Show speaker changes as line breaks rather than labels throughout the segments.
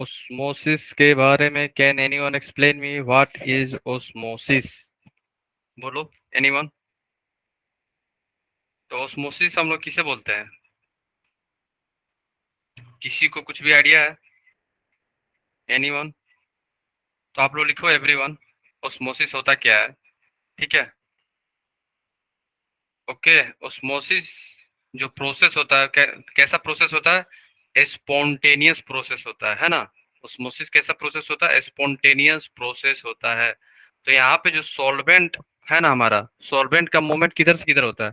Osmosis के बारे में can anyone explain me what is osmosis? बोलो एनीवन। तो ओस्मोसिस हम लोग किसे बोलते हैं? किसी को कुछ भी आइडिया है? एनीवन? तो आप लोग लिखो एवरीवन। ओस्मोसिस होता क्या है? ठीक है। ओके। ओस्मोसिस जो प्रोसेस होता है कैसा प्रोसेस होता है? स्पॉन्टेनियस प्रोसेस होता है ना। ओस्मोसिस कैसा प्रोसेस होता है? स्पॉन्टेनियस प्रोसेस होता है। तो यहाँ पे जो सॉल्वेंट है ना, हमारा सॉल्वेंट का मूवमेंट किधर से किधर होता है?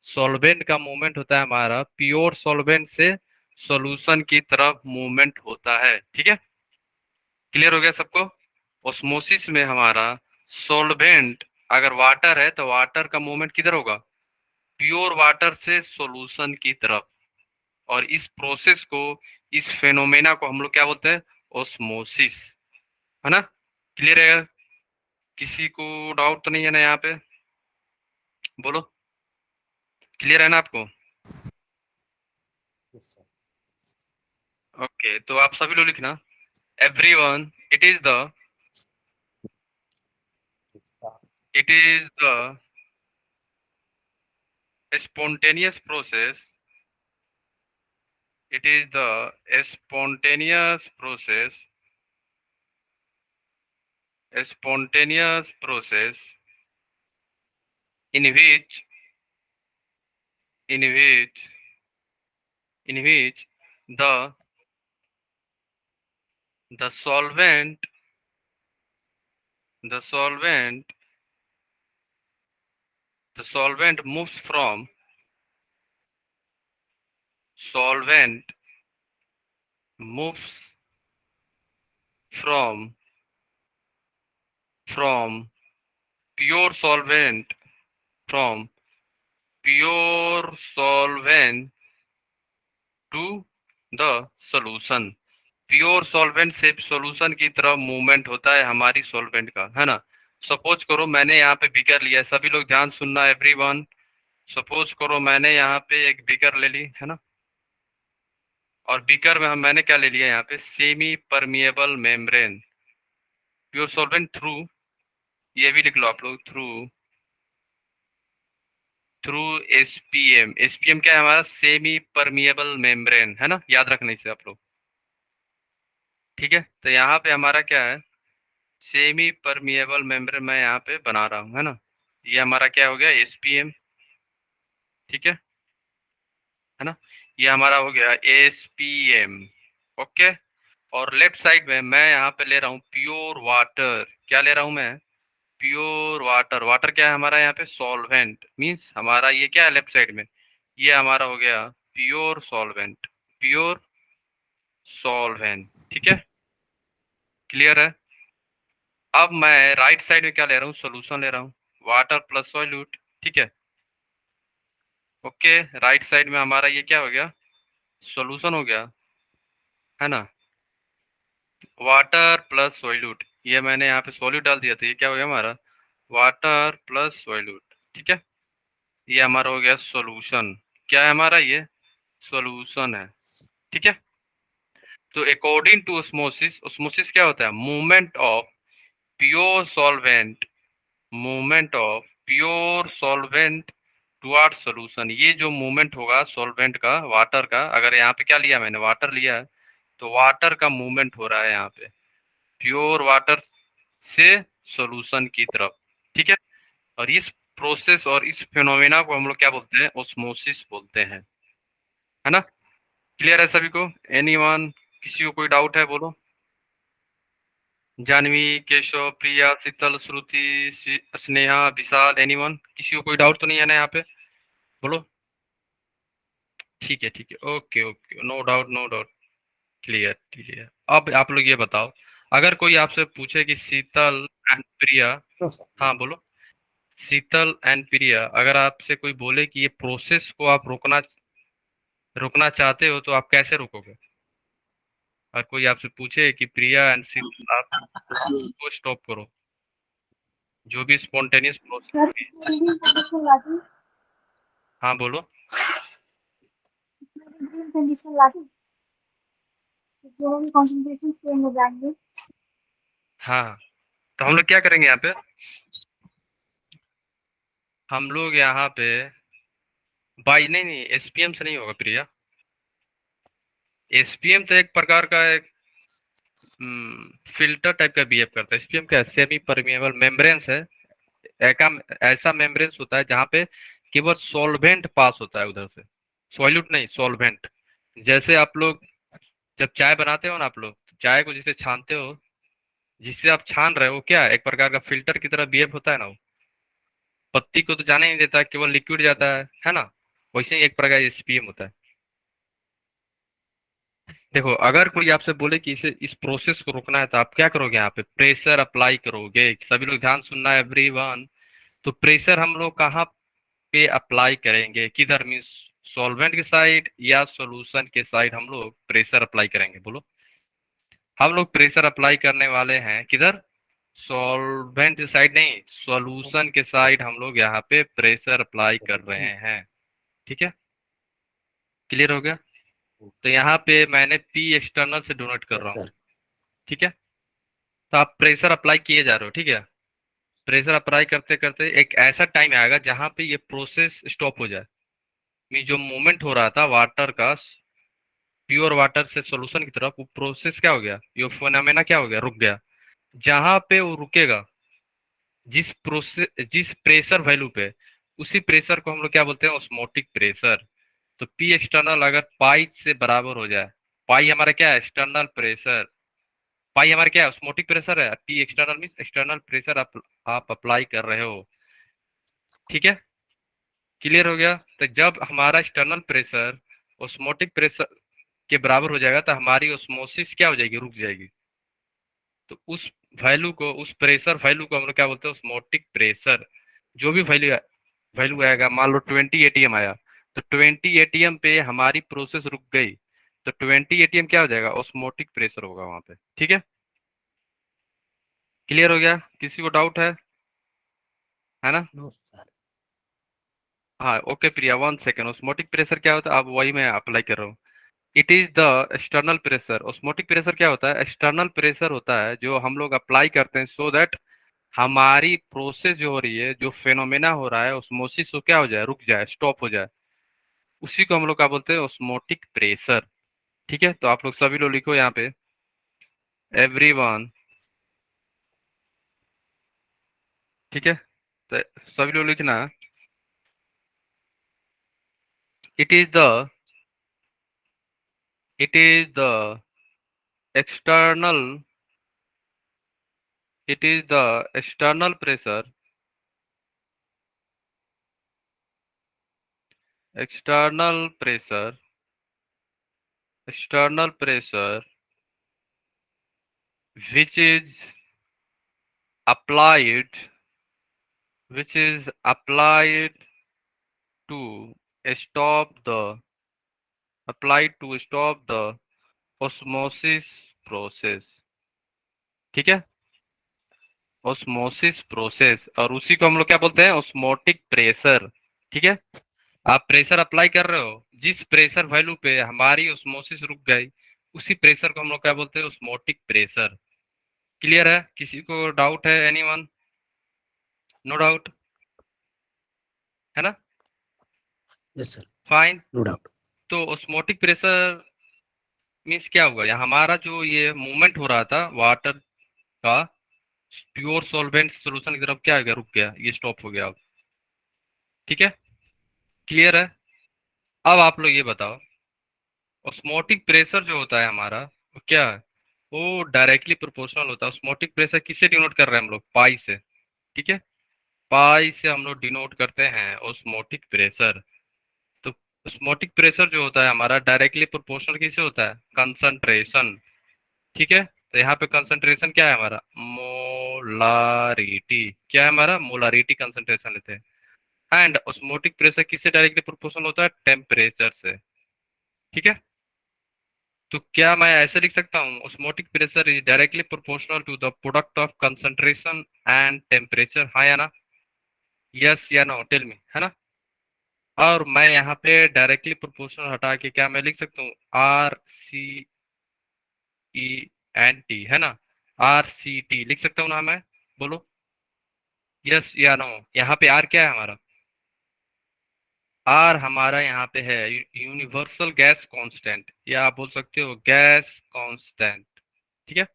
सॉल्वेंट का मूवमेंट होता है हमारा प्योर सॉल्वेंट से सॉल्यूशन की तरफ मूवमेंट होता है। ठीक है, क्लियर हो गया सबको? ओस्मोसिस में हमारा सॉल्वेंट अगर वाटर है तो वाटर का मूवमेंट किधर होगा? प्योर वाटर से सॉल्यूशन की तरफ। और इस प्रोसेस को, इस फेनोमेना को हम लोग क्या बोलते हैं? ओस्मोसिस। है ना? क्लियर है? किसी को डाउट तो नहीं है ना यहाँ पे? बोलो, क्लियर है ना आपको?
Yes, sir.
ओके, तो आप सभी लोग लिखना everyone, it is the spontaneous process. It is the spontaneous process, in which in which in which the the solvent the solvent the solvent moves solvent moves from from pure solvent from pure solvent to the solution. Pure solvent से solution की तरफ movement होता है हमारी solvent का, है ना। Suppose करो मैंने यहाँ पे बीकर लिया है, सभी लोग ध्यान सुनना एवरीवन। सपोज करो मैंने यहाँ पे एक बीकर ले ली, है ना। और बीकर में मैंने क्या ले लिया यहाँ पे? Semi permeable membrane. Pure solvent through, ये भी लिख लो आप लोग, थ्रू थ्रू एसपीएम। एसपीएम क्या है हमारा? सेमी परमिएबल मेम्ब्रेन, है ना, याद रखना इसे आप लोग। ठीक है, तो यहाँ पे हमारा क्या है? सेमी परमिएबल मेम्ब्रेन मैं यहाँ पे बना रहा हूँ, है ना। ये हमारा क्या हो गया? एसपीएम। ठीक है ना। ये हमारा हो गया एसपीएम। ओके। और लेफ्ट साइड में मैं यहाँ पे ले रहा हूँ प्योर वाटर। क्या ले रहा हूँ मैं? Pure water. वाटर क्या है हमारा यहाँ पे? सॉल्वेंट। मींस हमारा ये क्या है लेफ्ट साइड में? ये हमारा हो गया प्योर सॉल्वेंट। Pure solvent. ठीक है, क्लियर है? अब मैं राइट साइड में क्या ले रहा हूँ? सोल्यूशन ले रहा हूँ, वाटर प्लस सॉल्यूट। ठीक है। ओके, राइट साइड में हमारा ये क्या हो गया? सॉल्यूशन हो गया, है ना। वाटर प्लस सॉल्यूट, ये मैंने यहाँ पे सॉल्यूट डाल दिया था, ये क्या हो गया हमारा? Water plus solute. ठीक है, ये हमारा हो गया सॉल्यूशन। क्या है हमारा? ये सॉल्यूशन है। ठीक है। तो अकॉर्डिंग टू ऑस्मोसिस, ऑस्मोसिस क्या होता है? Movement of pure solvent, movement of pure solvent toward solution. ये जो मूवमेंट होगा सॉल्वेंट का, वाटर का, अगर यहाँ पे क्या लिया मैंने? वाटर लिया है, तो वाटर का मूवमेंट हो रहा है यहाँ पे प्योर वाटर से सॉल्यूशन की तरफ। ठीक है। और इस प्रोसेस और इस फिनोमेना को हम लोग क्या बोलते हैं? ऑस्मोसिस बोलते हैं, है ना। क्लियर है सभी को? एनीवन? किसी को कोई डाउट है? बोलो। जानवी, केशव, प्रिया, शीतल, श्रुति, स्नेहा, विशाल, एनीवन? किसी को कोई डाउट तो नहीं है ना यहाँ पे? बोलो। ठीक है, ठीक है, okay okay, no doubt no doubt. Clear clear. अब आप लोग ये बताओ, अगर कोई आपसे पूछे कि शीतल एंड प्रिया।
No, sir.
हाँ बोलो। शीतल एंड प्रिया, अगर आपसे कोई बोले कि ये प्रोसेस को आप रोकना चाहते हो तो आप कैसे रोकोगे? और कोई आपसे पूछे कि प्रिया एंड शीतल आप को स्टॉप करो, जो भी स्पॉन्टेनियस प्रोसेस
सर
होगी।
कंडीशन लागू,
हाँ बोलो।
कंडीशन लागू।
दोनों की कॉन्सेंट्रेशन सेम हो जाएंगे।
हाँ, तो हम लोग क्या करेंगे यहाँ पे, हम लोग यहाँ पे बाई नहीं नहीं एसपीएम से नहीं होगा प्रिया। एसपीएम तो एक प्रकार का एक फिल्टर टाइप का बिहेव करता है। एसपीएम क्या है, सेमी परमिएबल मेम्ब्रेन्स है। ऐसा ऐसा मेम्ब्रेन्स होता है जहाँ पे केवल सॉल्वेंट पास होता है उधर से, सॉल्यूट नहीं सॉल्वेंट। जैसे आप लोग जब चाय बनाते हो ना, आप लोग चाय को जिसे छानते हो, जिससे आप छान रहे हो, क्या एक प्रकार का फिल्टर की तरह बिहेव होता है ना वो। पत्ती को तो जाने नहीं देता, केवल लिक्विड जाता
यस
है ना। वैसे ही एक प्रकार का एसपीएम होता है। देखो अगर कोई आपसे बोले कि इसे इस प्रोसेस को रोकना है तो आप क्या करोगे, यहाँ पे प्रेशर अप्लाई करोगे। सभी लोग ध्यान सुनना है एवरीवन। तो प्रेशर हम लोग कहाँ पे अप्लाई करेंगे, किधर, मीन्स सॉल्वेंट के साइड या सॉल्यूशन के साइड हम लोग प्रेशर अप्लाई करेंगे, बोलो। हम लोग प्रेशर अप्लाई करने वाले हैं किधर, सॉल्वेंट के साइड नहीं, सॉल्यूशन के साइड हम लोग यहाँ पे प्रेशर अप्लाई कर रहे
सॉल्यूशन।
हैं। ठीक है, क्लियर हो गया। तो यहाँ पे मैंने पी एक्सटर्नल से डोनेट कर रहा
यस
हूँ।
सर।
ठीक है, तो आप प्रेशर अप्लाई किए जा रहे हो, ठीक है। प्रेशर अप्लाई करते करते एक ऐसा टाइम आएगा जहां पे ये प्रोसेस स्टॉप हो जाए। मीन जो मूवमेंट हो रहा था वाटर का, प्योर वाटर से सॉल्यूशन की तरफ, वो प्रोसेस क्या हो गया, ये फिनोमेना क्या हो गया, रुक गया। जहां पे वो रुकेगा, जिस प्रेशर वैल्यू पे, उसी प्रेशर को हम लोग क्या बोलते हैं, ऑस्मोटिक प्रेशर। तो पी एक्सटर्नल अगर पाई से बराबर हो जाए, पाई हमारा क्या है, एक्सटर्नल प्रेशर, पाई हमारा क्या है, ऑस्मोटिक प्रेशर है, P external mean external pressure आप अप्लाई कर रहे हो। ठीक है, क्लियर हो गया। तो जब हमारा एक्सटर्नल प्रेशर ऑस्मोटिक प्रेशर के बराबर हो जाएगा तो हमारी ऑस्मोसिस क्या हो जाएगी, रुक जाएगी। तो उस वैल्यू को, उस प्रेशर वैल्यू को हम लोग क्या बोलते हैं, ऑस्मोटिक प्रेशर। जो भी वैल्यू वैल्यू आएगा, मान लो 20 atm आया, तो 20 atm पे हमारी प्रोसेस रुक गई, तो 20 atm क्या हो जाएगा, ऑस्मोटिक प्रेशर होगा वहां पे। ठीक है, क्लियर हो गया, किसी को डाउट है ना।
No sir.
हाँ okay Priya, 1 second. Osmotic pressure क्या होता है, अब वही मैं अप्लाई कर रहा हूँ। It is the external pressure. Osmotic pressure क्या होता है, एक्सटर्नल प्रेशर होता है जो हम लोग अप्लाई करते हैं सो दैट हमारी प्रोसेस जो हो रही है, जो फेनोमेना हो रहा है ऑस्मोसिस, वो क्या हो जाए, रुक जाए, स्टॉप हो जाए। उसी को हम लोग क्या बोलते हैं, ऑस्मोटिक प्रेशर। ठीक है, तो आप लोग सभी लोग लिखो यहाँ पे, एवरीवन। ठीक है, तो सभी लोग लिखना, it is the it is the external it is the external pressure external pressure external pressure which is applied which is applied to stop the osmosis process। ठीक है, osmosis process, और उसी को हम लोग क्या बोलते हैं, osmotic प्रेशर। ठीक है, आप प्रेशर अप्लाई कर रहे हो, जिस प्रेशर वैल्यू पे हमारी osmosis रुक गई, उसी प्रेशर को हम लोग क्या बोलते हैं, osmotic प्रेशर। क्लियर है, किसी को डाउट है, एनीवन, नो डाउट, है ना,
yes sir.
Fine.
No doubt.
तो ऑस्मोटिक प्रेशर मीन्स क्या होगा, यहाँ हमारा जो ये मूवमेंट हो रहा था वाटर का, प्योर सॉल्वेंट सॉल्यूशन की तरफ क्या हो गया, रुक गया, ये स्टॉप हो गया अब। ठीक है, क्लियर है। अब आप लोग ये बताओ, ऑस्मोटिक प्रेशर जो होता है हमारा, वो क्या है, वो डायरेक्टली प्रोपोर्शनल होता है। ऑस्मोटिक प्रेशर किससे डिनोट कर रहे हैं हम लोग, पाई से। ठीक है, पाई से हम लोग डिनोट करते हैं ऑस्मोटिक प्रेशर। तो ऑस्मोटिक प्रेशर जो होता है हमारा डायरेक्टली प्रोपोर्शनल किससे होता है, कंसंट्रेशन। ठीक है, तो यहाँ पे कंसंट्रेशन क्या है हमारा, मोलारिटी। क्या है हमारा, मोलारिटी कंसंट्रेशन लेते हैं। एंड ऑस्मोटिक प्रेशर किससे डायरेक्टली प्रोपोर्शनल होता है, टेम्परेचर से। ठीक है, तो क्या मैं ऐसे लिख सकता हूँ, osmotic pressure is directly proportional to the product of concentration and temperature, हाँ या ना, यस या नो, टेल मी, है ना। और मैं यहाँ पे डायरेक्टली प्रोपोर्शनल हटा के क्या मैं लिख सकता हूँ, आर सी RCENT, है ना, RCT लिख सकता हूँ ना मैं? बोलो यस या नो। यहाँ पे आर क्या है हमारा? आर हमारा यहाँ पे है यूनिवर्सल गैस कांस्टेंट, या आप बोल सकते हो गैस कांस्टेंट। ठीक है।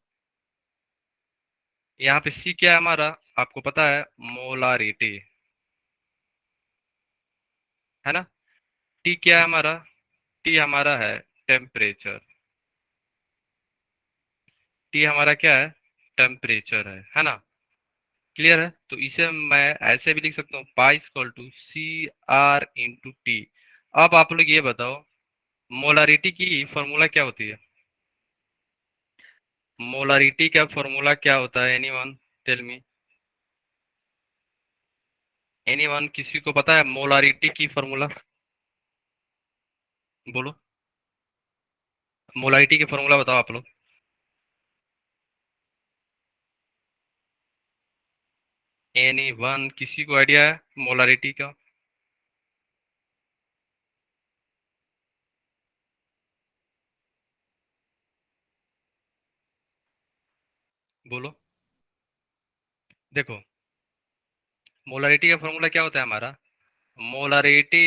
यहाँ पे सी क्या है हमारा? आपको पता है, मोलारिटी, है ना। टी क्या है
yes,
हमारा? टी हमारा है टेम्परेचर। टी हमारा क्या है? टेम्परेचर है ना। क्लियर है? तो इसे मैं ऐसे भी लिख सकता हूँ, pi equal to CR × T। अब आप लोग ये बताओ, मोलारिटी की फॉर्मूला क्या होती है? मोलारिटी का फॉर्मूला क्या होता है? Anyone tell me? एनीवन, किसी को पता है मोलारिटी की फॉर्मूला? बोलो, मोलारिटी की फॉर्मूला बताओ आप लोग। एनीवन, किसी को आइडिया है मोलारिटी का? बोलो। देखो, मोलारिटी का फॉर्मूला क्या होता है हमारा? Molarity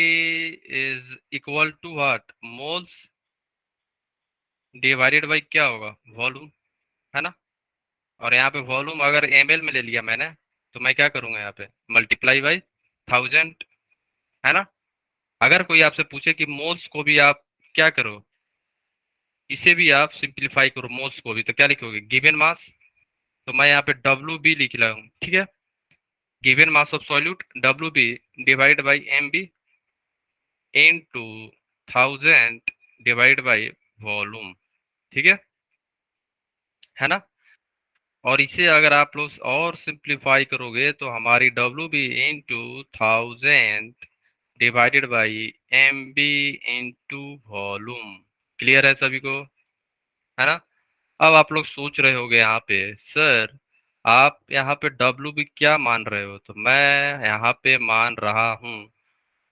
is equal to what? Moles divided by क्या होगा? वॉल्यूम, है ना। और यहाँ पे वॉल्यूम अगर ml में ले लिया मैंने, तो मैं क्या करूंगा यहाँ पे? मल्टीप्लाई बाई 1000, है ना। अगर कोई आपसे पूछे कि मोल्स को भी आप क्या करो, इसे भी आप सिंप्लीफाई करो मोल्स को भी, तो क्या लिखोगे? Given mass. तो मैं यहाँ पे WB लिख रहा हूँ, ठीक है। Given mass of solute WB divide by MB into 1000 divide by volume, ठीक है ना। और इसे अगर आप लोग और सिंप्लीफाई करोगे तो हमारी WB into 1000 divided by MB into volume. Clear है सभी को? है ना। अब आप लोग सोच रहे होगे यहाँ पे, सर आप यहाँ पे WB क्या मान रहे हो? तो मैं यहाँ पे मान रहा हूँ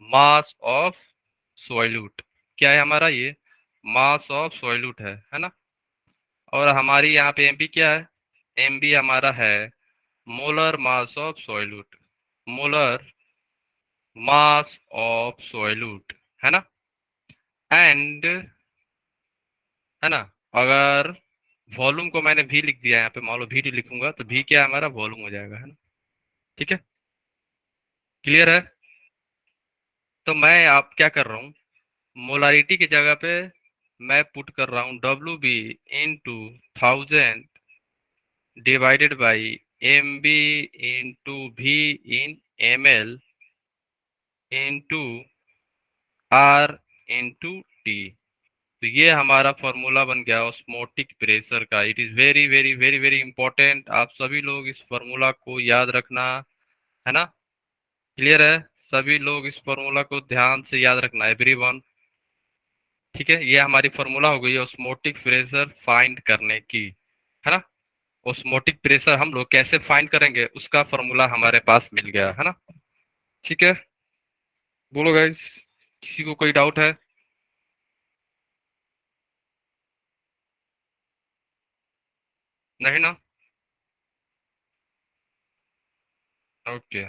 मास ऑफ सॉल्यूट। क्या है हमारा ये? मास ऑफ सॉल्यूट है ना। और हमारी यहाँ पे MB क्या है? MB हमारा है molar mass of solute. Molar mass of solute, है ना। एंड, है ना, अगर वॉल्यूम को मैंने भी लिख दिया यहाँ पे, मान लो भी लिखूंगा, तो भी क्या है हमारा? वॉल्यूम हो जाएगा, है ना। ठीक है। क्लियर है? तो मैं आप क्या कर रहा हूँ, मोलारिटी की जगह पे मैं पुट कर रहा हूँ WB into 1000 divided by MB into V in ml into R into T। तो ये हमारा फॉर्मूला बन गया ऑस्मोटिक प्रेशर का। It is very very very very important, आप सभी लोग इस फॉर्मूला को याद रखना, है ना। क्लियर है? सभी लोग इस फॉर्मूला को ध्यान से याद रखना, एवरीवन। ठीक है, ये हमारी फॉर्मूला हो गई ऑस्मोटिक प्रेशर फाइंड करने की, है ना। ऑस्मोटिक प्रेशर हम लोग कैसे फाइंड करेंगे, उसका फॉर्मूला हमारे पास मिल गया, है ना। ठीक है। बोलो गाइस, किसी को कोई डाउट है? नहीं ना? ओके।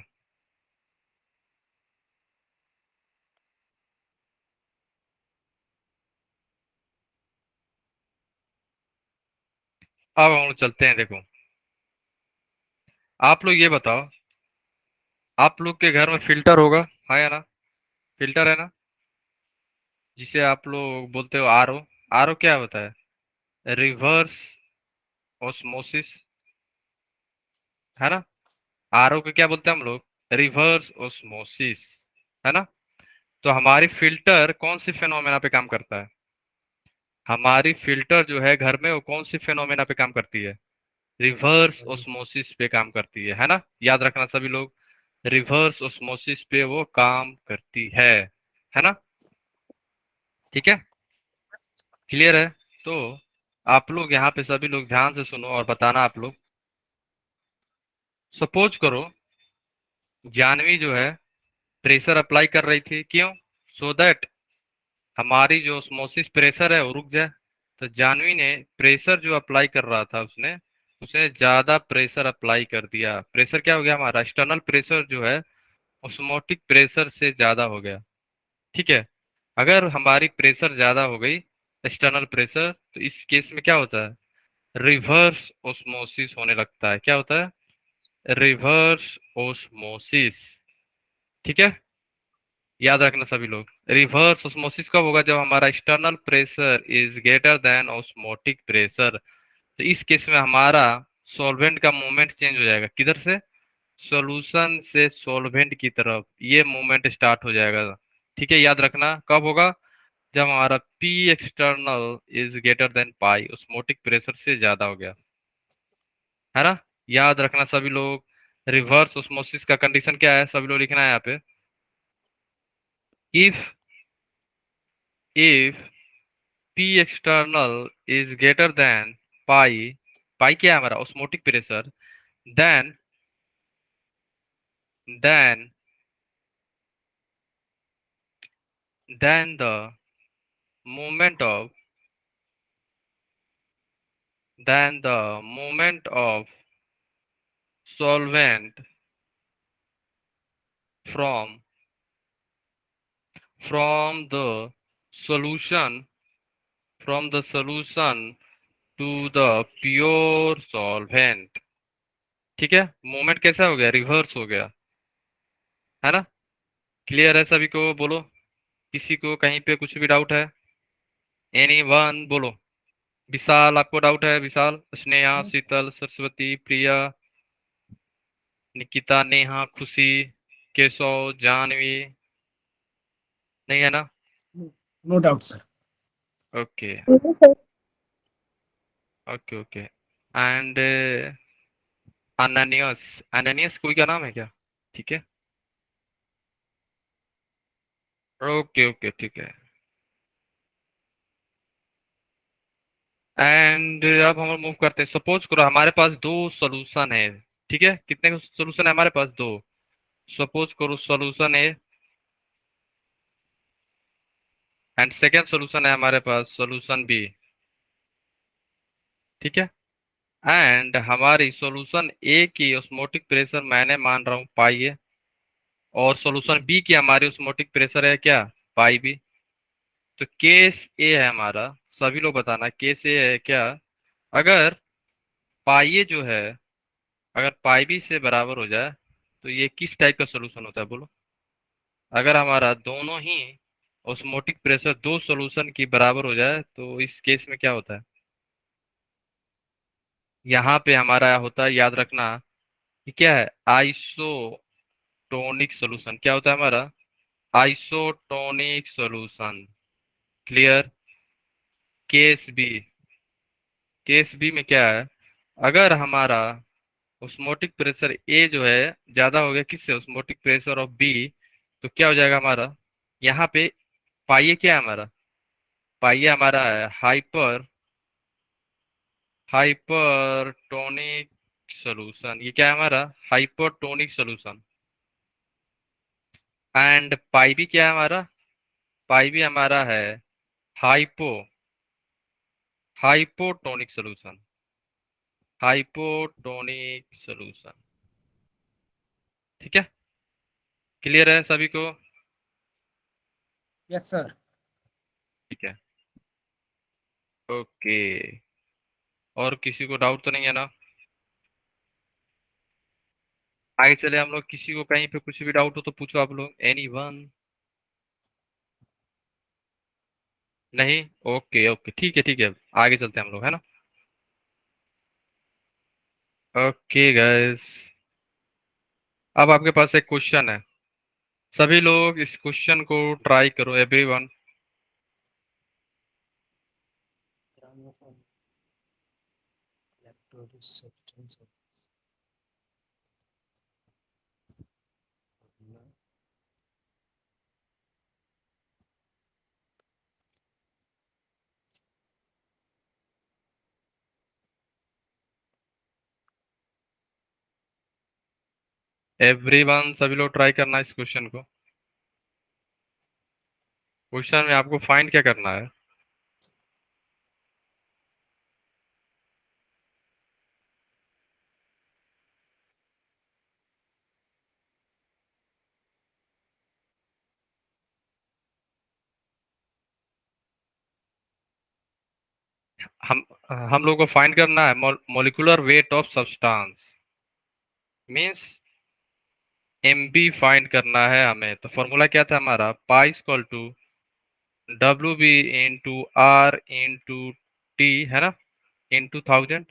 अब हम लोग चलते हैं। देखो, आप लोग ये बताओ, आप लोग के घर में फिल्टर होगा, है या ना? फिल्टर है ना, जिसे आप लोग बोलते हो RO। RO क्या होता है? रिवर्स ऑस्मोसिस, है ना। RO को क्या बोलते हैं हम लोग? रिवर्स ऑस्मोसिस, है ना। तो हमारी फिल्टर कौन सी फेनोमेना पे काम करता है? हमारी फिल्टर जो है घर में, वो कौन सी फेनोमेना पे काम करती है? रिवर्स ऑस्मोसिस पे काम करती है ना। याद रखना सभी लोग, रिवर्स ऑस्मोसिस पे वो काम करती है ना। ठीक है। क्लियर है? तो आप लोग यहाँ पे सभी लोग ध्यान से सुनो और बताना आप लोग। सपोज करो जानवी जो है प्रेशर अप्लाई कर रही थी, क्यों? सो दैट हमारी जो ऑस्मोसिस प्रेशर है वो रुक जाए, तो जानवी ने प्रेशर जो अप्लाई कर रहा था उसने उसे ज्यादा प्रेशर अप्लाई कर दिया। प्रेशर क्या हो गया हमारा, एक्सटर्नल प्रेशर जो है ऑस्मोटिक प्रेशर से ज्यादा हो गया। ठीक है। अगर हमारी प्रेशर ज्यादा हो गई, एक्सटर्नल प्रेशर, तो इस केस में क्या होता है, रिवर्स ऑस्मोसिस होने लगता है। क्या होता है, रिवर्स ऑस्मोसिस। ठीक है, याद रखना सभी लोग। रिवर्स ऑस्मोसिस कब होगा, जब हमारा external pressure is greater than osmotic pressure. तो इस केस में हमारा सॉल्वेंट का मूवमेंट चेंज हो जाएगा, किधर से, सॉल्यूशन से सॉल्वेंट की तरफ ये मूवमेंट स्टार्ट हो जाएगा। ठीक है, याद रखना कब होगा, जब हमारा P external is greater than pi, osmotic pressure से ज्यादा हो गया, है ना। याद रखना सभी लोग। रिवर्स ऑस्मोसिस का कंडीशन क्या है, सभी लोग लिखना है यहाँ पे। If P external is greater than pi, pi क्या है हमारा, osmotic pressure, then then then the movement of then the movement of solvent from from the solution from the solution to the pure solvent। ठीक है, movement कैसा हो गया, reverse हो गया, है ना। क्लियर है सभी को, बोलो। किसी को कहीं पे कुछ भी डाउट है, एनी वन बोलो। विशाल, आपको डाउट है, विशाल, स्नेहा, शीतल, सरस्वती, प्रिया, निकिता, नेहा, खुशी, केशव, जानवी, नहीं है ना।
No doubt sir.
Okay
okay sir.
Okay okay. And अननियस, अननियस कोई का नाम है क्या, ठीक है, ओके ओके ठीक है। एंड अब हम मूव करते हैं। सपोज करो हमारे पास दो सॉल्यूशन है, ठीक है, कितने सॉल्यूशन है हमारे पास, दो। सपोज करो solution A and second solution है हमारे पास सॉल्यूशन बी। ठीक है, एंड हमारी सॉल्यूशन ए की ऑस्मोटिक प्रेशर मैंने मान रहा हूँ पाई ए, और सॉल्यूशन बी की हमारी ऑस्मोटिक प्रेशर है क्या, पाई बी। तो केस ए है हमारा, सभी लोग बताना केस ए है क्या, अगर पाई ए जो है, अगर पाई बी से बराबर हो जाए तो ये किस टाइप का सॉल्यूशन होता है बोलो। अगर हमारा दोनों ही ऑस्मोटिक प्रेशर दो सॉल्यूशन की बराबर हो जाए तो इस केस में क्या होता है, यहाँ पे हमारा होता है, याद रखना, कि क्या है, आइसोटोनिक सॉल्यूशन। क्या होता है हमारा, isotonic solution. Clear. Case B, case B में क्या है, अगर हमारा ऑस्मोटिक प्रेशर ए जो है ज्यादा हो गया किससे, ऑस्मोटिक प्रेशर ऑफ बी, तो क्या हो जाएगा हमारा, यहाँ पे पाइए क्या है हमारा, पाइए हमारा है हाइपरटोनिक सॉल्यूशन। ये क्या है हमारा, हाइपरटोनिक सॉल्यूशन। एंड पाई भी क्या है हमारा, पाई भी हमारा है hypo hypotonic solution, hypotonic solution. ठीक है, क्लियर है सभी को।
Yes sir.
ठीक है, ओके। और किसी को डाउट तो नहीं है ना, आगे चले हम लोग, किसी को कहीं पे कुछ भी डाउट हो तो पूछो आप लोग, एनी वन, नहीं, ओके ओके ठीक है, आगे चलते हैं हम लोग, है ना। ओके गाइस, अब आपके पास एक क्वेश्चन है, सभी लोग इस क्वेश्चन को ट्राई करो, एवरीवन। एवरीवन सभी लोग ट्राई करना इस क्वेश्चन को। क्वेश्चन में आपको फाइंड क्या करना है, हम हम लोग को फाइंड करना है molecular weight of substance, means MB find करना है हमें। तो फॉर्मूला क्या था हमारा, pi equal to W B into R into T, है ना, इंटू 1000,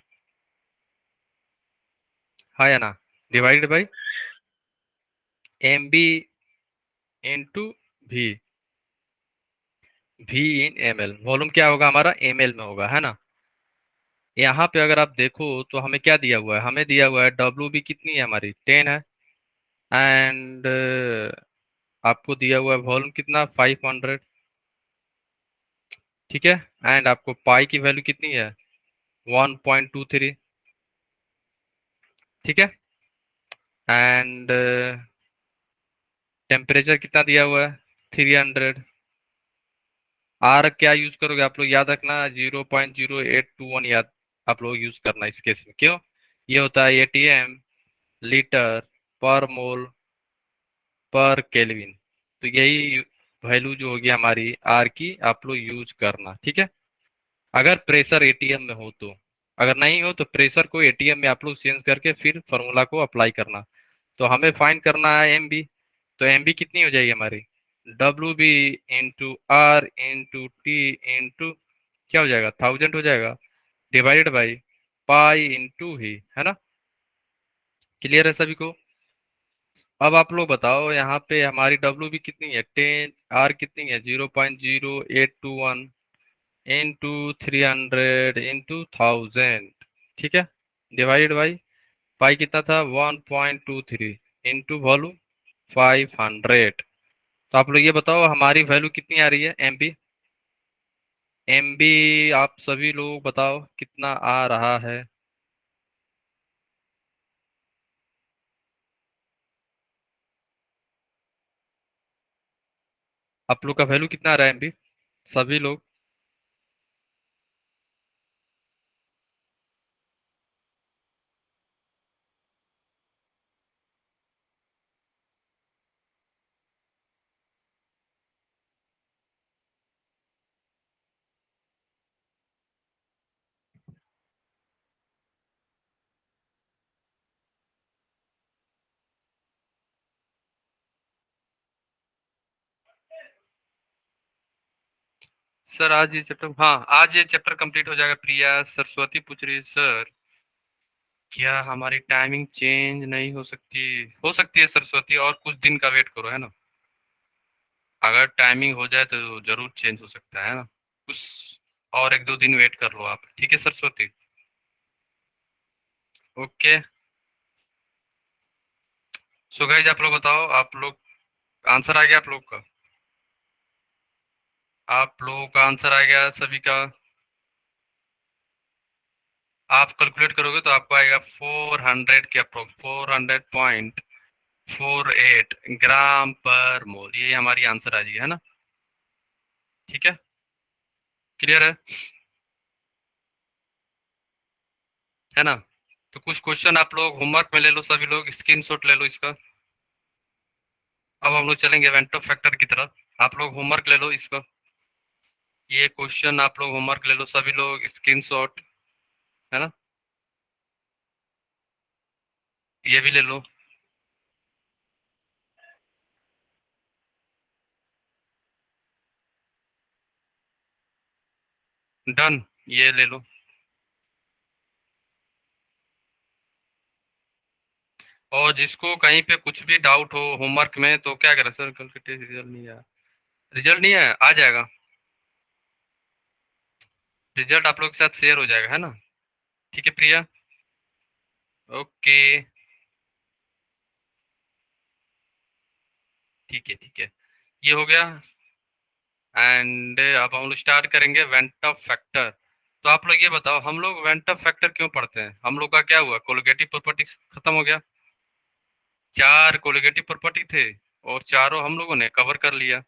हाँ या ना, divided by M B into V, V in M L. Volume क्या होगा हमारा, एम एल में होगा, है ना। यहाँ पे अगर आप देखो तो हमें क्या दिया हुआ है, हमें दिया हुआ है डब्ल्यू बी कितनी है हमारी, 10 है। एंड आपको दिया हुआ है वॉल्यूम कितना, 500, ठीक है। एंड आपको पाई की वैल्यू कितनी है, 1.23, ठीक है। एंड टेम्परेचर कितना दिया हुआ है, 300। आर क्या यूज करोगे आप लोग, याद रखना 0.0821 याद आप लोग यूज करना इस केस में। क्यों, ये होता है एटीएम, लीटर पर मोल पर केल्विन। तो यही वैल्यू जो होगी हमारी आर की, आप लोग यूज करना, ठीक है। अगर प्रेशर एटीएम में हो तो, अगर नहीं हो तो प्रेशर को एटीएम में आप लोग चेंज करके फिर फॉर्मूला को अप्लाई करना। तो हमें फाइंड करना है एम बी। तो एम बी कितनी हो जाएगी हमारी, W B into R into T into क्या हो जाएगा, 1000 हो जाएगा, डिवाइडेड बाई पाई इंटू ही, है ना। क्लियर है सभी को। अब आप लोग बताओ यहाँ पे हमारी डब्ल्यू बी कितनी है, 10, आर कितनी है, 0.0821 इंटू 300 इंटू 1000, ठीक है, डिवाइडेड बाई पाई कितना था, 1.23 इंटू वॉल्यूम 500। तो आप लोग ये बताओ हमारी वैल्यू कितनी आ रही है एम बी, एम बी आप सभी लोग बताओ कितना आ रहा है। आप लोग का वैल्यू कितना आ रहा है एम बी, सभी लोग। सर आज ये चैप्टर, हाँ आज ये चैप्टर कंप्लीट हो जाएगा। प्रिया सरस्वती पूछ रही है सर, क्या हमारी टाइमिंग चेंज नहीं हो सकती है सरस्वती, और कुछ दिन का वेट करो, है ना। अगर टाइमिंग हो जाए तो जरूर चेंज हो सकता है ना, कुछ और एक दो दिन वेट कर लो आप, ठीक है सरस्वती। ओके। सो गाइज आप लोग बताओ, आप लोग आंसर आ गया आप लोग का, आप लोगों का आंसर आ गया सभी का। आप कैलकुलेट करोगे तो आपको आएगा 400 के अप्रोक्स, 400.48 ग्राम पर मोल, ये हमारी आंसर आ जाएगी, है ना। ठीक है, क्लियर है ना। तो कुछ क्वेश्चन आप लोग होमवर्क में ले लो, सभी लोग स्क्रीनशॉट ले लो इसका। अब हम लोग चलेंगे वेंटो फैक्टर की तरफ, आप लोग होमवर्क ले लो इसका। ये क्वेश्चन आप लोग होमवर्क ले लो सभी लोग, स्क्रीनशॉट, है ना, ये भी ले लो। डन, ये ले लो। और जिसको कहीं पे कुछ भी डाउट हो होमवर्क में तो क्या करें सर, कल के टेस्ट रिजल्ट नहीं आया, रिजल्ट नहीं आया, आ जाएगा। रिजल्ट आप लोग के साथ शेयर हो जाएगा, है ना। ठीक है प्रिया, ओके, ठीक है ठीक है, ये हो गया। एंड अब हम लोग स्टार्ट करेंगे वेंट ऑफ फैक्टर। तो आप लोग ये बताओ, हम लोग वेंट ऑफ फैक्टर क्यों पढ़ते हैं, हम लोग का क्या हुआ, कोलिगेटिव प्रॉपर्टी खत्म हो गया, चार कोलिगेटिव प्रॉपर्टी थे और चारों हम लोगों ने कवर कर लिया।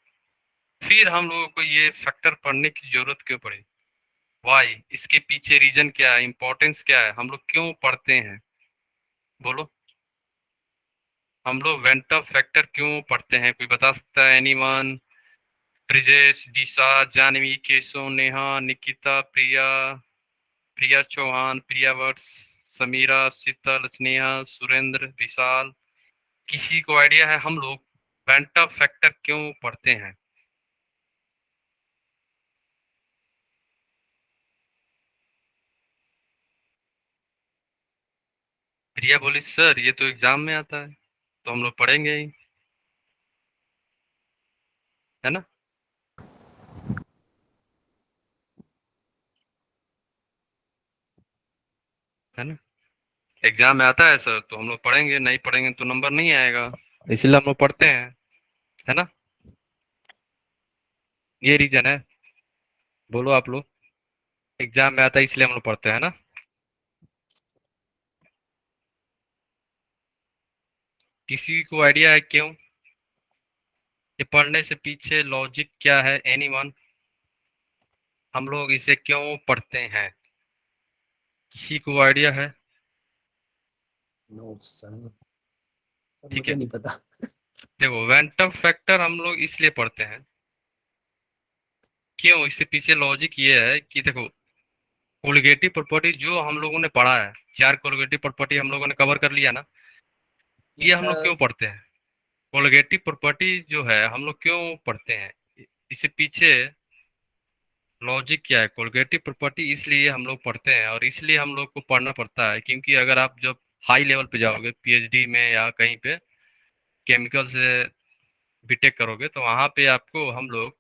फिर हम लोगों को ये फैक्टर पढ़ने की जरूरत क्यों पड़ी, वाई, इसके पीछे रीजन क्या है, इंपॉर्टेंस क्या है, हम लोग क्यों पढ़ते हैं, बोलो। हम लोग वेंट ऑफ फैक्टर क्यों पढ़ते हैं, कोई बता सकता है, एनीवन। ब्रिजेश, दिशा, जानवी, केशव, नेहा, निकिता, प्रिया, प्रिया चौहान, प्रिया वत्स, समीरा, शीतल, स्नेहा, सुरेंद्र, विशाल। किसी को आइडिया है हम लोग वेंटा फैक्टर क्यों पढ़ते हैं? प्रिया बोली सर ये तो एग्जाम में आता है, तो हम लोग पढ़ेंगे ही, है ना? है ना? एग्जाम में आता है सर तो हम लोग पढ़ेंगे, नहीं पढ़ेंगे तो नंबर नहीं आएगा, इसीलिए हम लोग पढ़ते हैं, है ना? ये रीजन है। बोलो आप लोग। एग्जाम में आता है इसलिए हम लोग पढ़ते हैं ना? किसी को आइडिया है क्यों? ये पढ़ने से पीछे लॉजिक क्या है? एनीवन? हम लोग इसे क्यों पढ़ते हैं? किसी को आइडिया है?
नो सर,
ठीक
मुझे
है,
नहीं पता।
देखो वेंटम फैक्टर हम लोग इसलिए पढ़ते हैं, क्यों? इसके पीछे लॉजिक ये है कि देखो कोलिगेटिव प्रॉपर्टी जो हम लोगों ने पढ़ा है, चार कोलिगेटिव प्रॉपर्टी हम लोगों ने कवर कर लिया ना, ये
यस
हम लोग
सर।
क्यों पढ़ते हैं? कोलिगेटिव प्रॉपर्टी जो है हम लोग क्यों पढ़ते हैं, इसके पीछे लॉजिक क्या है? कोलिगेटिव प्रॉपर्टी इसलिए हम लोग पढ़ते हैं, और इसलिए हम लोग को पढ़ना पड़ता है क्योंकि अगर आप जब हाई लेवल पे जाओगे पीएचडी में या कहीं पे केमिकल से बीटेक करोगे, तो वहां पे आपको हम लोग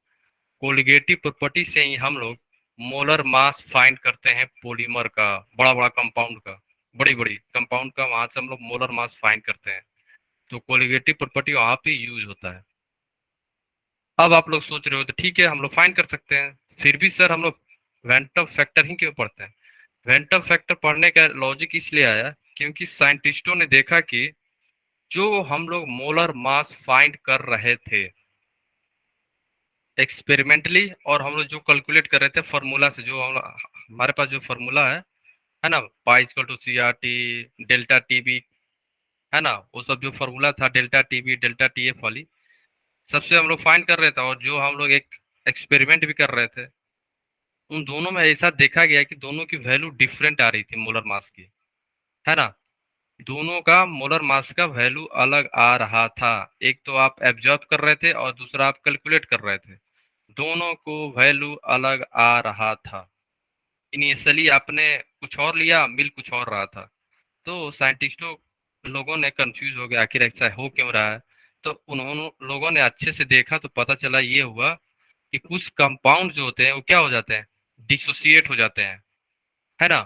कोलिगेटिव प्रॉपर्टी से ही हम लोग मोलर मास फाइंड करते हैं पॉलीमर का, बड़ा बड़ा कंपाउंड का, बड़ी बड़ी कंपाउंड का, वहां से हम लोग मोलर मास फाइंड करते हैं। तो कोलिगेटिव प्रॉपर्टी वहां पे यूज होता है। अब आप लोग सोच रहे हो तो ठीक है हम लोग फाइंड कर सकते हैं, फिर भी सर हम लोग वेंटम फैक्टर ही क्यों पढ़ते हैं? वेंटम फैक्टर पढ़ने का लॉजिक इसलिए आया क्योंकि साइंटिस्टों ने देखा कि जो हम लोग मोलर मास फाइंड कर रहे थे एक्सपेरिमेंटली, और हम लोग जो कैलकुलेट कर रहे थे फार्मूला से, जो हम हमारे पास जो फार्मूला है ना, pi equal to C R T, delta T B, है ना, वो सब जो फार्मूला था delta T B delta T F वाली, सबसे हम लोग फाइंड कर रहे थे, और जो हम लोग एक एक्सपेरिमेंट भी कर रहे थे, उन दोनों में ऐसा देखा गया कि दोनों की वैल्यू डिफरेंट आ रही थी मोलर मास की, है ना? दोनों का मोलर मास का वैल्यू अलग आ रहा था। एक तो आप एब्जॉर्ब कर रहे थे और दूसरा आप कैलकुलेट कर रहे थे, दोनों को वैल्यू अलग आ रहा था। इनिशियली आपने कुछ और लिया, मिल कुछ और रहा था। तो साइंटिस्टों लोगों ने कंफ्यूज हो गया आखिर ऐसा हो क्यों रहा है। तो उन्होंने लोगों ने अच्छे से देखा तो पता चला ये हुआ कि कुछ कंपाउंड जो होते हैं वो क्या हो जाते हैं, डिसोसिएट हो जाते हैं, है ना?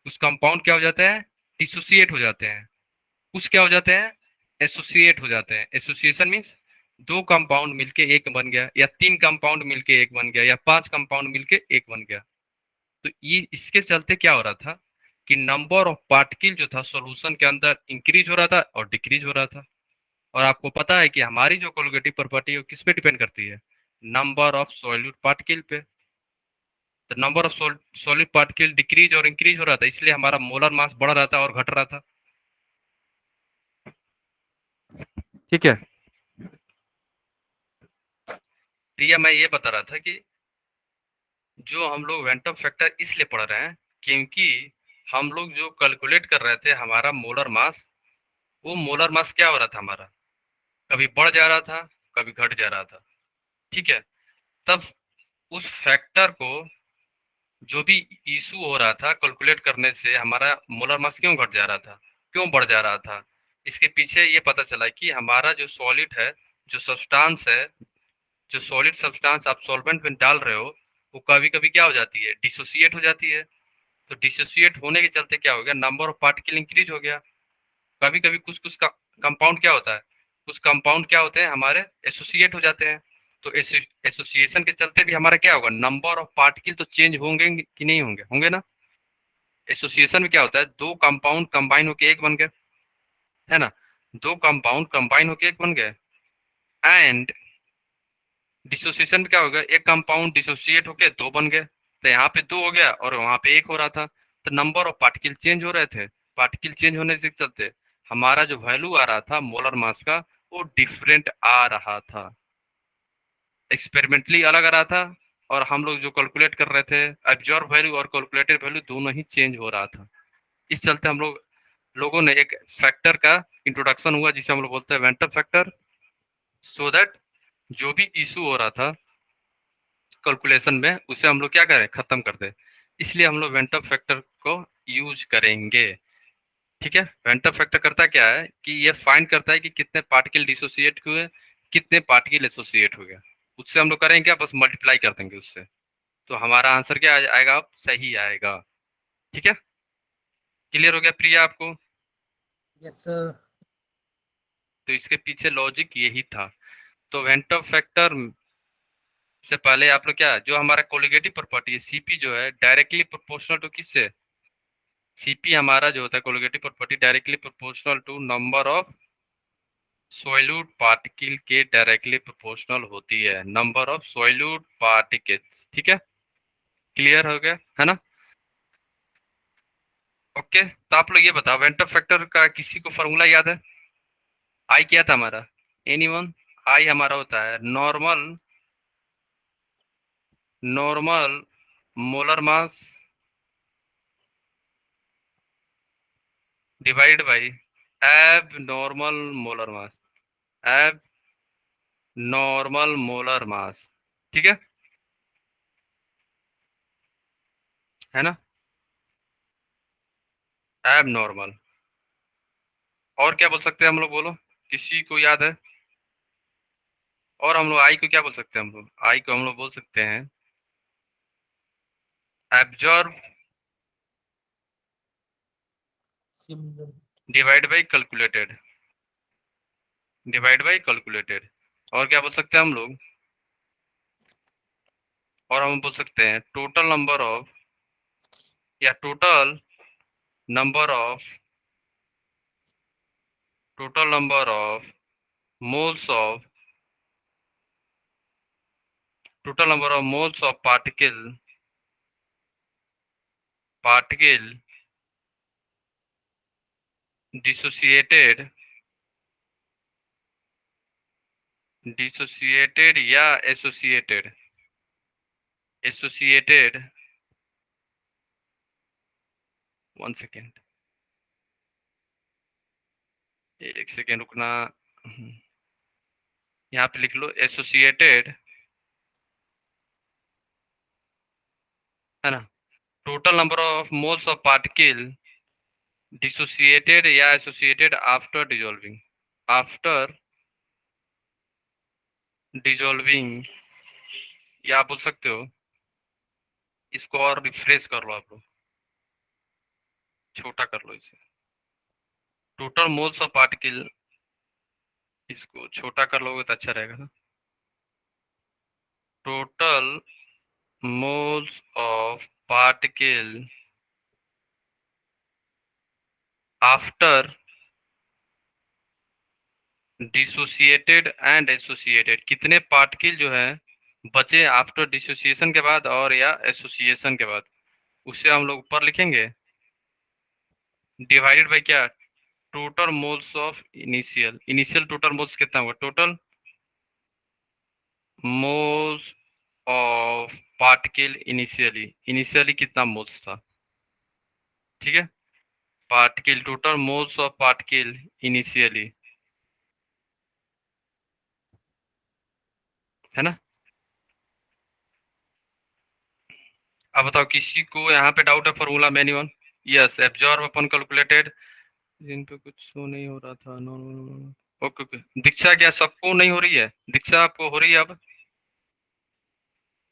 कुछ कंपाउंड क्या हो जाते हैं, डिसोसिएट हो जाते हैं। कुछ क्या हो जाते हैं, एसोसिएट हो जाते हैं। एसोसिएशन मीन्स दो कंपाउंड मिलके एक बन गया, या तीन कंपाउंड मिलके एक बन गया, या पांच कंपाउंड मिलके एक बन गया। तो ये इसके चलते क्या हो रहा था कि नंबर ऑफ पार्टिकल जो था सॉल्यूशन के अंदर इंक्रीज हो रहा था और डिक्रीज हो रहा था। और आपको पता है कि हमारी जो कोलिगेटिव प्रॉपर्टी है वो किस पे डिपेंड करती है, नंबर ऑफ सॉल्यूट पार्टिकल पे। तो number of solid particle decrease और इंक्रीज हो रहा था, इसलिए हमारा मोलर मास बढ़ रहा था और घट रहा था। ठीक है, प्रिया मैं ये बता रहा था कि जो हम लोग वेंटम फैक्टर इसलिए पढ़ रहे हैं क्योंकि हम लोग जो कैलकुलेट कर रहे थे हमारा मोलर मास, वो मोलर मास क्या हो रहा था हमारा, कभी बढ़ जा रहा था, कभी घट जा रहा था। ठीक है, तब उस फैक्टर को, जो भी इशू हो रहा था कैलकुलेट करने से हमारा मोलर मास क्यों घट जा रहा था, क्यों बढ़ जा रहा था, इसके पीछे ये पता चला कि हमारा जो सॉलिड है, जो सब्सटेंस है, जो सॉलिड सब्सटेंस आप सॉल्वेंट में डाल रहे हो, वो कभी कभी क्या हो जाती है, डिसोसिएट हो जाती है। तो डिसोसिएट होने के चलते क्या हो गया, नंबर ऑफ पार्टिकल इंक्रीज हो गया। कभी कभी कुछ कुछ कंपाउंड क्या होता है, कुछ कंपाउंड क्या होते हैं हमारे एसोसिएट हो जाते हैं। तो एसोसिएशन के चलते भी हमारा क्या होगा, नंबर ऑफ पार्टिकल तो चेंज होंगे कि नहीं होंगे, होंगे ना? एसोसिएशन में क्या होता है, दो कंपाउंड कंबाइन होके एक बन गए, है ना? दो कंपाउंड कंबाइन होके एक बन गए। एंड डिसोसिएशन में क्या हो गया, एक कंपाउंड डिसोसिएट होके दो बन गए, तो यहाँ पे दो हो गया और वहां पे एक हो रहा था, तो नंबर ऑफ पार्टिकल चेंज हो रहे थे। पार्टिकल चेंज होने से चलते हमारा जो वैल्यू आ रहा था मोलर मास का, वो डिफरेंट आ रहा था, एक्सपेरिमेंटली अलग आ रहा था, और हम लोग जो कैलकुलेट कर रहे थे, एब्जॉर्ब वैल्यू और कैलकुलेटेड वैल्यू दोनों ही चेंज हो रहा था। इस चलते हम लोगों ने एक फैक्टर का इंट्रोडक्शन हुआ जिसे हम लोग बोलते हैं वेंटर फैक्टर, सो दैट जो भी इशू हो रहा था कैलकुलेशन में उसे हम लोग क्या करें, खत्म कर दें। इसलिए हम लोग वेंटर फैक्टर को यूज करेंगे। ठीक है, वेंटर फैक्टर करता क्या है कि ये फाइंड करता है कि कितने पार्टिकल डिसोसिएट हुए, कितने पार्टिकल एसोसिएट हो गया। उससे हम लोग करेंगे क्या, बस मल्टीप्लाई कर देंगे उससे, तो हमारा आंसर क्या आएगा, अब सही आएगा। ठीक है, क्लियर हो गया प्रिया आपको?
Yes, sir.
तो इसके पीछे लॉजिक यही था। तो वेंटर फैक्टर से पहले आप लोग क्या, जो हमारा कोलिगेटिव प्रॉपर्टी है सीपी जो है डायरेक्टली प्रोपोर्शनल टू किससे, सीपी हमारा जो होता है colligative property directly proportional to number of solute particle के डायरेक्टली प्रोपोर्शनल होती है, नंबर ऑफ सोइल्यूट पार्टिकल्स। ठीक है, क्लियर हो गया है ना? ओके, तो आप लोग ये बताओ वेंटर फैक्टर का किसी को फॉर्मूला याद है? आई क्या था हमारा, एनीवन? आई हमारा होता है normal, normal molar mass divide by एब नॉर्मल मोलर मास, एब नॉर्मल मोलर मास। ठीक है ना? एब नॉर्मल। और क्या बोल सकते हैं हम लोग, बोलो, किसी को याद है? और हम लोग आई को क्या बोल सकते हैं, हम लोग आई को हम लोग बोल सकते हैं absorb
Similar.
Divide by calculated, divide by calculated. और क्या बोल सकते हैं हम लोग, और हम बोल सकते हैं टोटल नंबर ऑफ, या number of total number of moles of total number of moles of particle dissociated, dissociated या एसोसिएटेड, एसोसिएटेड, वन सेकेंड, एक सेकेंड रुकना, यहाँ पे लिख लो एसोसिएटेड, है ना? Total number of moles of particle dissociated या associated after dissolving, after dissolving, या आप बोल सकते हो इसको और रिफ्रेश कर लो, आप लोग छोटा कर लो इसे, टोटल मोल्स ऑफ पार्टिकल, इसको छोटा कर लोगे तो अच्छा रहेगा ना, total moles of particle after dissociated and associated, कितने पार्टिकल जो है बचे आफ्टर डिसोसिएशन के बाद और या एसोसिएशन के बाद, उससे हम लोग ऊपर लिखेंगे डिवाइडेड बाय क्या, total moles of initial, initial total moles कितना हुआ, total moles of particle initially, initially कितना मोल्स था। ठीक है, particle total moles of particle initially, है ना? अब बताओ किसी को यहाँ पे डाउट है फॉर्मूला में, एनीवन? यस, एब्जॉर्ब अपन कैलकुलेटेड, जिन पे कुछ शो नहीं हो रहा था, no no no, okay okay. Diksha क्या सबको नहीं हो रही है? दीक्षा आपको हो रही है अब?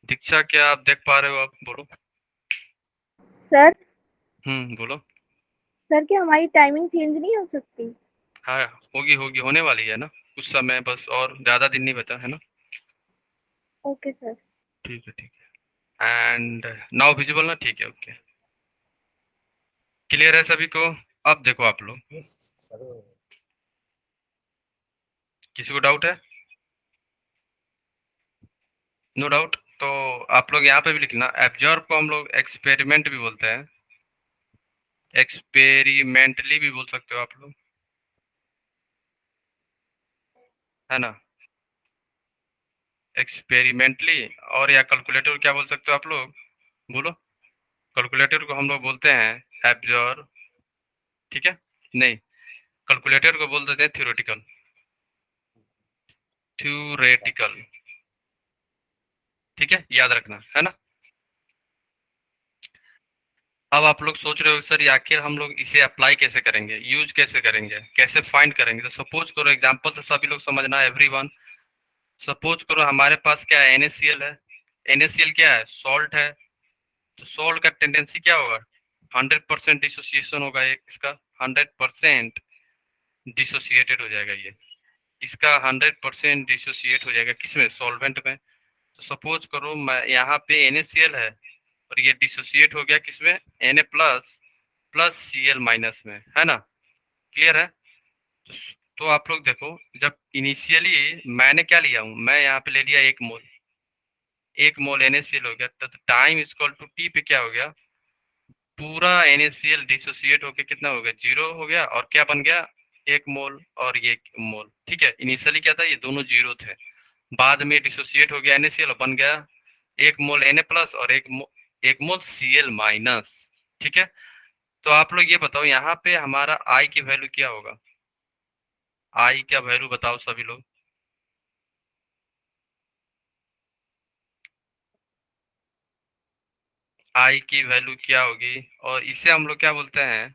दीक्षा क्या आप देख पा रहे हो, आप बोलो।
सर
बोलो।
सर क्या हमारी टाइमिंग चेंज नहीं हो सकती?
हाँ, होगी होगी, होने वाली है ना, कुछ समय बस, और ज्यादा दिन नहीं बचा है ना।
Okay sir.
ठीक है, एंड नाउ विजिबल ना, ठीक है, ओके, क्लियर है सभी को? अब देखो आप लोग,
Yes, sir.
किसी को डाउट है? नो डाउट, तो आप लोग यहाँ पे भी लिखना, एब्जॉर्ब को हम लोग एक्सपेरिमेंट भी बोलते हैं, एक्सपेरिमेंटली भी बोल सकते हो आप लोग, है ना? एक्सपेरिमेंटली, और या कैलकुलेटर क्या बोल सकते हो आप लोग, बोलो। कैलकुलेटर को हम लोग बोलते हैं एब्जॉर्ब, ठीक है। नहीं, कैलकुलेटर को बोल देते हैं थ्योरेटिकल, थ्योरेटिकल, ठीक है, याद रखना है ना। अब आप लोग सोच रहे हो सर ये आखिर हम लोग इसे अप्लाई कैसे करेंगे, यूज कैसे करेंगे, कैसे फाइंड करेंगे। तो सपोज करो, एग्जांपल से सभी लोग समझना, एवरीवन। सपोज करो हमारे पास क्या है, NaCl है। NaCl क्या है, सॉल्ट है। तो सॉल्ट का टेंडेंसी क्या होगा, 100% डिसोसिएशन होगा, एक इसका 100% डिसोसिएटेड हो जाएगा ये, इसका 100% डिसोसिएट हो जाएगा किसमें, सॉल्वेंट में। तो सपोज करो मैं यहाँ पे NaCl है और ये डिसोसिएट हो गया किसमें, Na plus plus Cl minus में, है ना। क्लियर है। तो, तो आप लोग देखो, जब इनिशियली मैंने क्या लिया हूँ, मैं यहाँ पे ले लिया 1 मोल, 1 मोल NaCl हो गया। तो टाइम इक्वल टू T पे क्या हो गया, पूरा NaCl डिसोसिएट होके कितना हो गया, 0 हो गया, और क्या बन गया, 1 मोल और ये 1 मोल, ठीक है। इनिशियली क्या था, ये दोनों 0 थे, बाद में डिसोसिएट हो गया NaCl और बन गया 1 मोल Na प्लस और 1 मोल Cl माइनस, ठीक है। तो आप लोग ये बताओ यहाँ पे हमारा I की वैल्यू क्या होगा, I क्या वैल्यू बताओ सभी लोग। I की वैल्यू क्या होगी, और इसे हम लोग क्या बोलते हैं,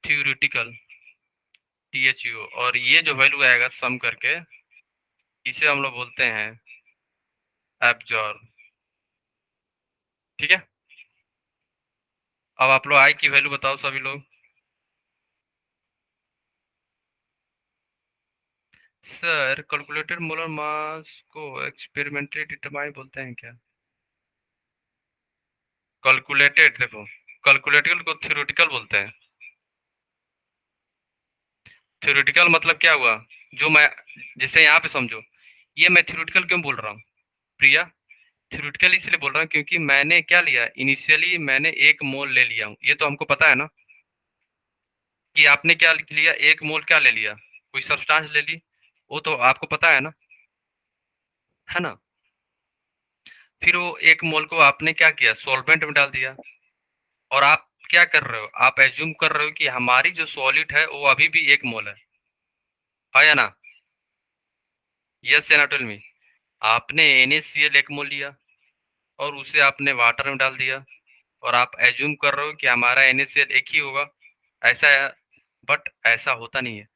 थ्योरेटिकल, THU। और ये जो वैल्यू आएगा सम करके, इसे हम लोग बोलते हैं एब्जॉर्ब, ठीक है। अब आप लोग I की वैल्यू बताओ सभी लोग। सर कैलकुलेटेड मोलर मास को एक्सपेरिमेंटली डिटरमाइन बोलते हैं क्या, कैलकुलेटेड, देखो कैलकुलेटेड को थ्योरेटिकल बोलते हैं। थ्योरेटिकल मतलब क्या हुआ, जो मैं, जैसे यहाँ पे समझो, ये मैं थ्योरेटिकल क्यों बोल रहा हूँ प्रिया, थ्योरेटिकल इसलिए बोल रहा हूँ क्योंकि मैंने क्या लिया, इनिशियली मैंने 1 मोल ले लिया हूँ, ये तो हमको पता है ना कि आपने क्या लिया, 1 मोल क्या ले लिया, कोई सब्सटेंस ले ली, वो तो आपको पता है ना। फिर वो 1 मोल को आपने क्या किया, सॉल्वेंट में डाल दिया, और आप क्या कर रहे हो, आप एज्यूम कर रहे हो कि हमारी जो सॉलिड है वो अभी भी 1 मोल है या ना। यस या नॉट, टेल मी। आपने NaCl 1 मोल लिया और उसे आपने वाटर में डाल दिया, और आप एज्यूम कर रहे हो कि हमारा NaCl एक ही होगा, ऐसा है। बट ऐसा होता नहीं है।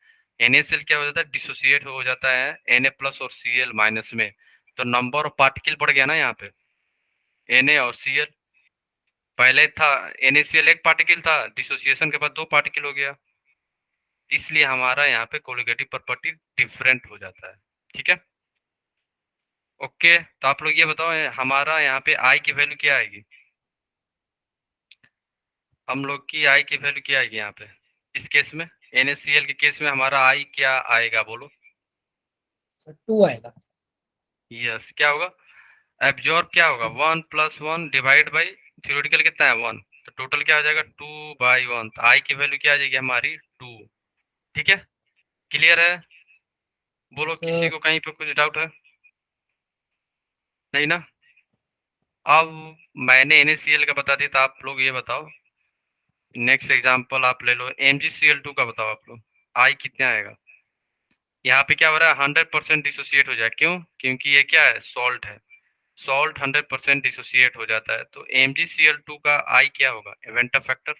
NaCl क्या हो जाता है, डिसोसिएट हो जाता है Na प्लस और Cl माइनस में। तो नंबर ऑफ पार्टिकल बढ़ गया ना यहाँ पे, Na और Cl। पहले था NaCl एक पार्टिकल था, डिसोसिएशन के बाद 2 पार्टिकल हो गया, इसलिए हमारा यहाँ पे कोलिगेटिव प्रॉपर्टी डिफरेंट हो जाता है, ठीक है। ओके, तो आप लोग ये बताओ हमारा यहाँ पे I की वैल्यू क्या आएगी, हम लोग की I की वैल्यू क्या आएगी यहाँ पे, इस केस में NaCl के केस में हमारा I क्या आएगा, बोलो।
सर 2 आएगा।
यस, क्या होगा, एब्जॉर्ब क्या होगा, 1+1 डिवाइड बाई थ्योरेटिकल कितना है 1, तो टोटल क्या हो जाएगा 2/1। तो I की वैल्यू क्या आ जाएगी हमारी 2, ठीक है। क्लियर है, बोलो, किसी
सर
को कहीं पे कुछ डाउट है, नहीं ना। अब मैंने NaCl का बता दिया, तो आप लोग ये बताओ, नेक्स्ट एग्जांपल आप ले लो, MgCl2 का बताओ आप लोग, I कितना आएगा। यहाँ पे क्या हो रहा है, 100% डिसोसिएट हो जाए, क्यों, क्योंकि ये क्या है, सॉल्ट है, सॉल्ट 100% डिसोसिएट हो जाता है। तो MgCl2 का I क्या होगा, वेंट फैक्टर।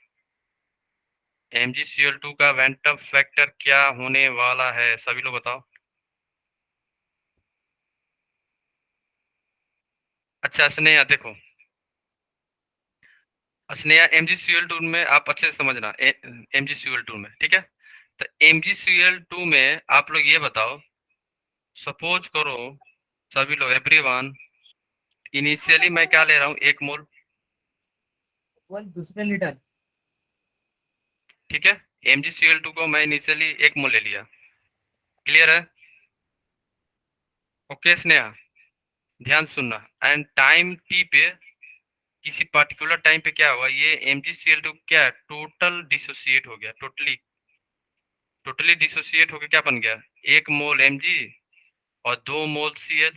MgCl2 का वेंट फैक्टर क्या होने वाला है, सभी लोग बताओ। अच्छा स्नेहा देखो, स्नेहा MgCl2 में आप अच्छे से समझना, MgCl2 में, ठीक है। तो MgCl2 में आप लोग ये बताओ, सपोज करो सभी लोग, एवरीवन, इनिशियली मैं क्या ले रहा हूँ, 1 मोल,
1 दूसरे लीटर।
ठीक है। MgCl2 को मैं इनिशियली 1 मोल ले लिया, क्लियर है। ओके स्नेहा, ध्यान सुनना, एंड टाइम टी पे, किसी पर्टिकुलर टाइम पे क्या हुआ, ये MgCl2 क्या है, टोटल डिसोसिएट हो गया, टोटली टोटली डिसोसिएट होकर क्या बन गया, 1 मोल Mg और 2 मोल Cl।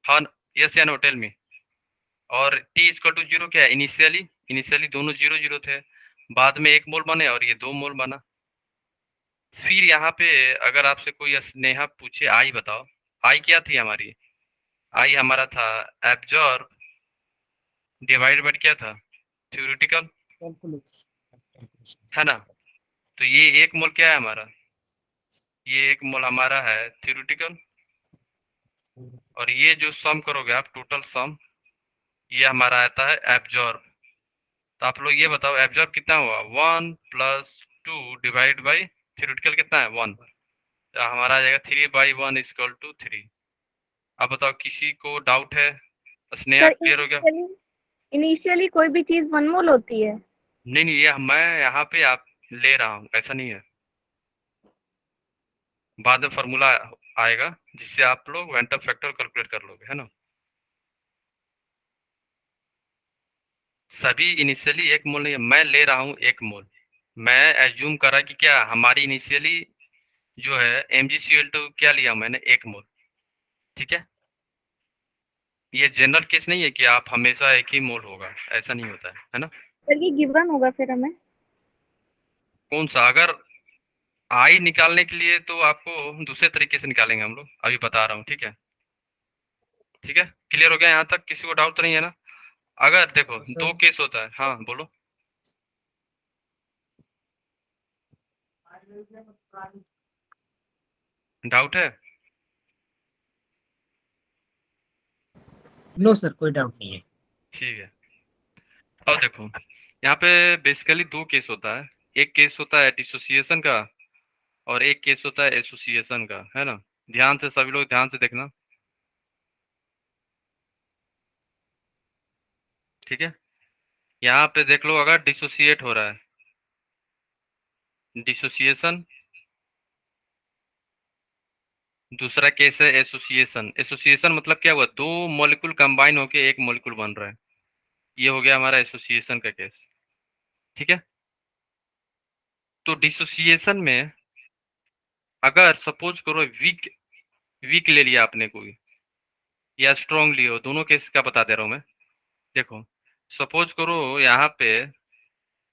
हाँ, यस या नो, टेल मी। और T इक्वल टू 0 क्या है? इनिशियली दोनों 0 0 थे, बाद में 1 मोल बने और ये 2 मोल बना। फिर यहाँ पे अगर आपसे कोई स्नेहा पूछे आई बताओ, आई क्या थी हमारी? आई हमारा था एब्जॉर्ब डिवाइड बाय क्या था? थ्योरेटिकल, है ना? तो ये 1 मोल क्या है हमारा? ये 1 मोल हमारा है थ्योरेटिकल। और ये जो सम करोगे आप, टोटल सम, ये हमारा आता है एब्जॉर्ब। तो आप लोग ये बताओ एब्जॉर्ब कितना हुआ? 1 प्लस 2 डिवाइड बाई थ्योरेटिकल कितना है? 1। तो हमारा आ जाएगा 3/1 इक्वल टू 3। अब बताओ किसी को डाउट है? स्नेहा
सर
क्लियर हो गया?
इनिशियली कोई भी चीज 1 मोल होती है?
नहीं नहीं, ये मैं यहाँ पे आप ले रहा हूँ, ऐसा नहीं है। बाद में फॉर्मूला आएगा जिससे आप लोग वेंटर फैक्टर कैलकुलेट कर लोगे, है ना? सभी इनिशियली 1 मोल नहीं है, मैं ले रहा हूँ 1 मोल। मैं एज्यूम करा कि क्या हमारी इनिशियली जो है MgCl2 क्या लिया मैंने? 1 मोल। ठीक है, ये जनरल केस नहीं है कि आप हमेशा 1 ही मोल होगा, ऐसा नहीं होता है ना?
सर ये गिवन होगा फिर हमें?
कौन सा? अगर आई निकालने के लिए तो आपको दूसरे तरीके से निकालेंगे हम लोग, अभी बता रहा हूँ। ठीक है, ठीक है, क्लियर हो गया यहाँ तक? किसी को डाउट तो नहीं है ना? अगर देखो
सर
2 केस होता है। हाँ बोलो। डाउट है?
नो सर, कोई डाउट नहीं है।
ठीक है, अब देखो यहाँ पे बेसिकली 2 केस होता है। एक केस होता है डिसोसिएशन का और एक केस होता है एसोसिएशन का, है ना? ध्यान से सभी लोग ध्यान से देखना। ठीक है, यहाँ पे देख लो, अगर डिसोसिएट हो रहा है, डिसोसिएशन। दूसरा केस है एसोसिएशन। एसोसिएशन मतलब क्या हुआ? 2 मॉलिक्यूल कंबाइन होके 1 मॉलिक्यूल बन रहा है, ये हो गया हमारा एसोसिएशन का केस। ठीक है, तो डिसोसिएशन में अगर सपोज करो वीक वीक ले लिया आपने कोई, या स्ट्रॉन्ग लियो, दोनों केस का बता दे रहा हूँ मैं। देखो सपोज करो यहाँ पे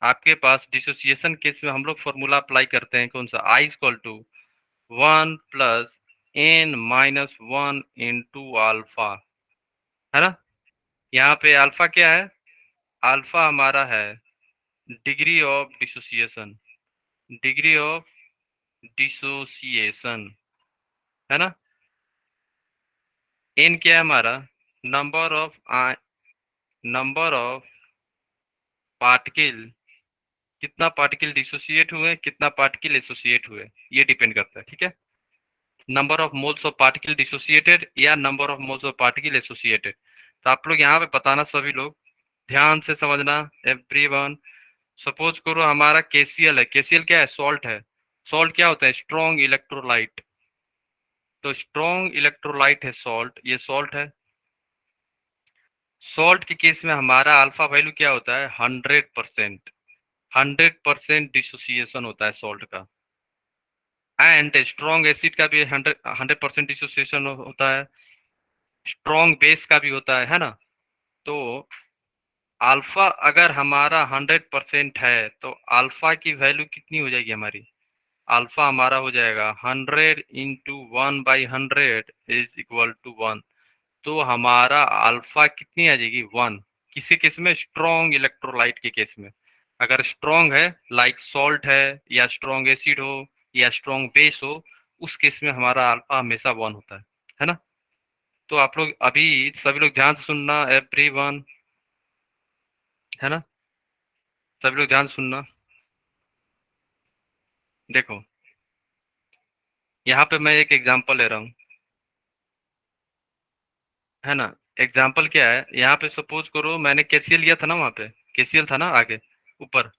आपके पास डिसोसिएशन केस में हम लोग फॉर्मूला अप्लाई करते हैं, कौन सा? I equal to 1 plus n minus 1 into alpha, है ना? यहाँ पे अल्फा क्या है? अल्फा हमारा है degree of dissociation, degree of dissociation, है ना? n क्या है हमारा? नंबर ऑफ पार्टिकल, कितना पार्टिकल डिसोसिएट हुए, कितना पार्टिकल एसोसिएट हुए, ये डिपेंड करता है। ठीक है, number of moles of particle dissociated या number of moles of particle associated. तो आप लोग यहाँ पे बताना, सभी लोग ध्यान से समझना, एवरीवन। सपोज करो हमारा केसीएल है। केसीएल क्या है? सॉल्ट है। सॉल्ट क्या होता है? Strong electrolyte. तो स्ट्रॉन्ग इलेक्ट्रोलाइट है सॉल्ट, ये सॉल्ट है। सॉल्ट के केस में हमारा अल्फा वैल्यू क्या होता है? 100%। 100% डिसोसिएशन होता है सॉल्ट का। एंड स्ट्रॉन्ग एसिड का भी 100% डिसोसिएशन होता है, स्ट्रॉन्ग बेस का भी होता है ना? तो अल्फा अगर हमारा 100% है तो अल्फा की वैल्यू कितनी हो जाएगी हमारी? अल्फा हमारा हो जाएगा 100 इंटू 1/100 इज इक्वल टू 1। तो हमारा अल्फा कितनी आ जाएगी? 1। किसी केस में? स्ट्रॉन्ग इलेक्ट्रोलाइट के केस में। अगर स्ट्रॉन्ग है, लाइक सॉल्ट है, या स्ट्रॉन्ग एसिड हो, या स्ट्रॉन्ग बेस हो, उस केस में हमारा अल्फा हमेशा 1 होता है ना? तो आप लोग अभी सभी लोग ध्यान से सुनना, एवरीवन, है ना? सभी लोग ध्यान से सुनना। देखो यहाँ पे मैं एक एग्जांपल ले रहा हूँ, है ना? एग्जाम्पल क्या है? यहाँ पे सपोज करो मैंने केसीएल लिया था ना, वहाँ पे केसीएल था ना, आगे ऊपर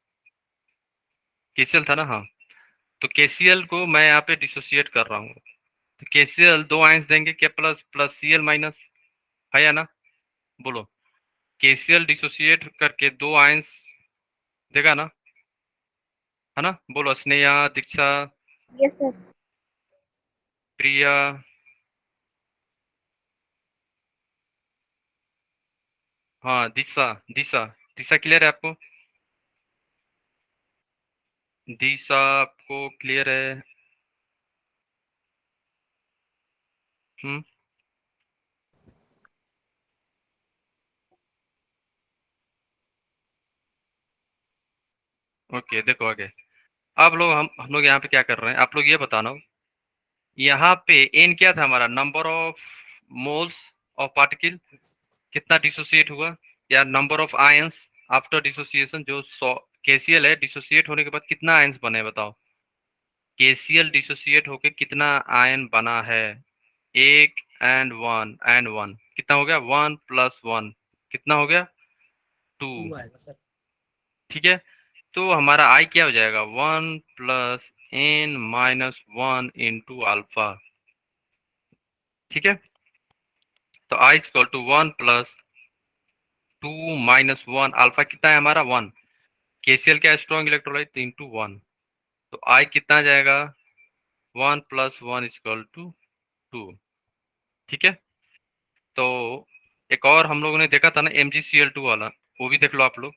केसीएल था ना? हाँ, तो केसीएल को मैं यहाँ पे डिसोसिएट कर रहा हूँ। तो केसीएल 2 आयंस देंगे, क्या प्लस प्लस सीएल माइनस, है या ना? बोलो, केसीएल डिसोसिएट करके 2 आयंस देगा ना, है ना? बोलो, स्नेहा, दीक्षा,
यस सर।
प्रिया, हाँ, दिशा दिशा दिशा क्लियर है आपको? दिशा आपको क्लियर है? हम्म। ओके, देखो आगे। अब लोग हम लोग यहाँ पे क्या कर रहे हैं, आप लोग ये बताना। यहाँ पे एन क्या था हमारा, number of moles of particle, कितना डिसोसिएट हुआ, या number of ions after dissociation, जो केसीएल है, डिसोसिएट होने के बाद कितना आयंस बने बताओ। केसीएल डिसोसिएट होके कितना आयन बना है, एक एंड वन कितना हो गया, 1+1 कितना हो गया, 2।
2 आएगा सर।
ठीक है, तो हमारा आई क्या हो जाएगा, 1+n-1 इंटू अल्फा। ठीक है, तो आई इक्वल टू 1+2-1, अल्फा कितना है हमारा 1, केसीएल क्या स्ट्रॉन्ग इलेक्ट्रोलाइट, तो इंटू 1, तो आई कितना जाएगा, 1+1 इक्वल टू 2। ठीक है, तो एक और हम लोगों ने देखा था ना MgCl2 वाला, वो भी देख लो आप लोग।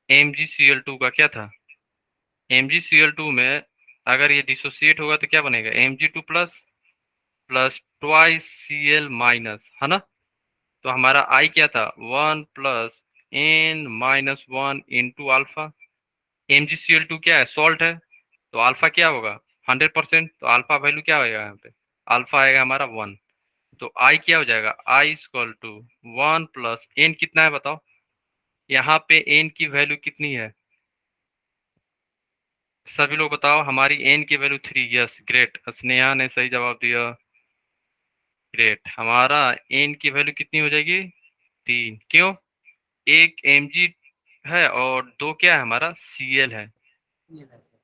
MgCl2 का क्या था, MgCl2 में अगर ये डिसोसिएट होगा तो क्या बनेगा, Mg2 plus plus twice Cl minus, है ना। तो हमारा आई क्या था, 1+n-1 इंटू अल्फा। MgCl2 क्या है, सॉल्ट है, तो अल्फा क्या होगा, 100%, तो अल्फा वैल्यू क्या होगा यहाँ पे, अल्फा आएगा हमारा 1। तो आई क्या हो जाएगा, आई इक्वल टू 1+n कितना है बताओ, यहाँ पे n की वैल्यू कितनी है, सभी लोग बताओ। हमारी n की वैल्यू 3, यस ग्रेट, स्नेहा ने सही जवाब दिया, ग्रेट। हमारा n की वैल्यू कितनी हो जाएगी, 3, क्यों, एक mg है और 2 क्या है हमारा Cl है।
ये है सर।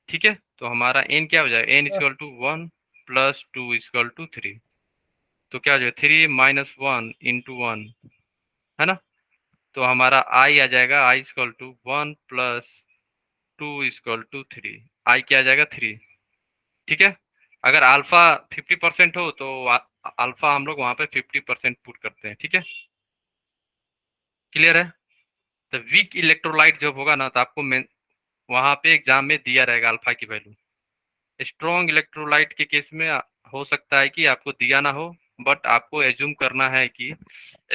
ठीक है, तो हमारा n क्या हो जाएगा, n
sir,
equal to 1+2 equal to 3, तो क्या हो जाएगा 3-1 इंटू 1, है ना। तो हमारा आई आ जाएगा, आई इक्वल टू 1+2 इक्वल टू 3, आई क्या आ जाएगा 3। ठीक है, अगर अल्फा 50% हो तो अल्फा हम लोग वहां पे 50% पुट करते हैं। ठीक है, क्लियर है। तो वीक इलेक्ट्रोलाइट जब होगा ना, तो आपको वहां पे एग्जाम में दिया रहेगा अल्फा की वैल्यू। स्ट्रॉन्ग इलेक्ट्रोलाइट के केस में हो सकता है कि आपको दिया ना हो, बट आपको एज्यूम करना है कि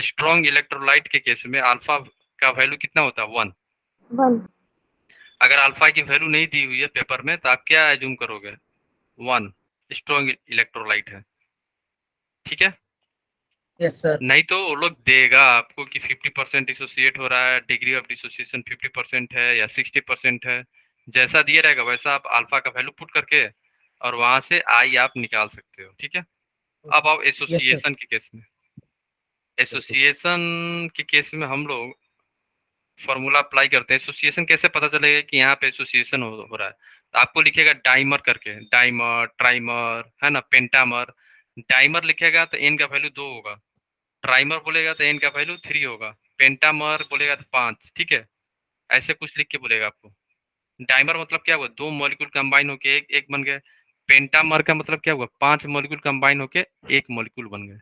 स्ट्रॉन्ग इलेक्ट्रोलाइट के केस में अल्फा का वैल्यू कितना होता है, 1।
1।
अगर अल्फा की वैल्यू नहीं दी हुई है पेपर में, तो आप क्या एज्यूम करोगे, 1 स्ट्रॉन्ग इलेक्ट्रोलाइट है। ठीक है,
यस सर।
नहीं तो वो लोग देगा आपको कि 50% डिसोसिएट हो रहा है, डिग्री ऑफ डिसोसिएशन 50% है या 60% है, जैसा दिया रहेगा वैसा आप अल्फा का वैल्यू पुट करके और वहां से आई आप निकाल सकते हो। ठीक है, अब आओ
यस सर।
एसोसिएशन के केस में। एसोसिएशन के केस में हम लोग फॉर्मूला अप्लाई करते हैं। एसोसिएशन कैसे पता चलेगा कि यहाँ पे एसोसिएशन हो रहा है, तो आपको लिखेगा डाइमर करके, डाइमर, ट्राइमर, है ना, पेंटामर। डाइमर लिखेगा तो एन का वैल्यू 2 होगा, ट्राइमर बोलेगा तो एन का वैल्यू 3 होगा, पेंटामर बोलेगा तो 5। ठीक है, ऐसे कुछ लिख के बोलेगा आपको। डाइमर मतलब क्या हुआ, 2 मॉलिक्यूल कंबाइन होके एक एक बन गए। पेंटामर का मतलब क्या हुआ, 5 मॉलिक्यूल कंबाइन होके एक मॉलिक्यूल बन गए,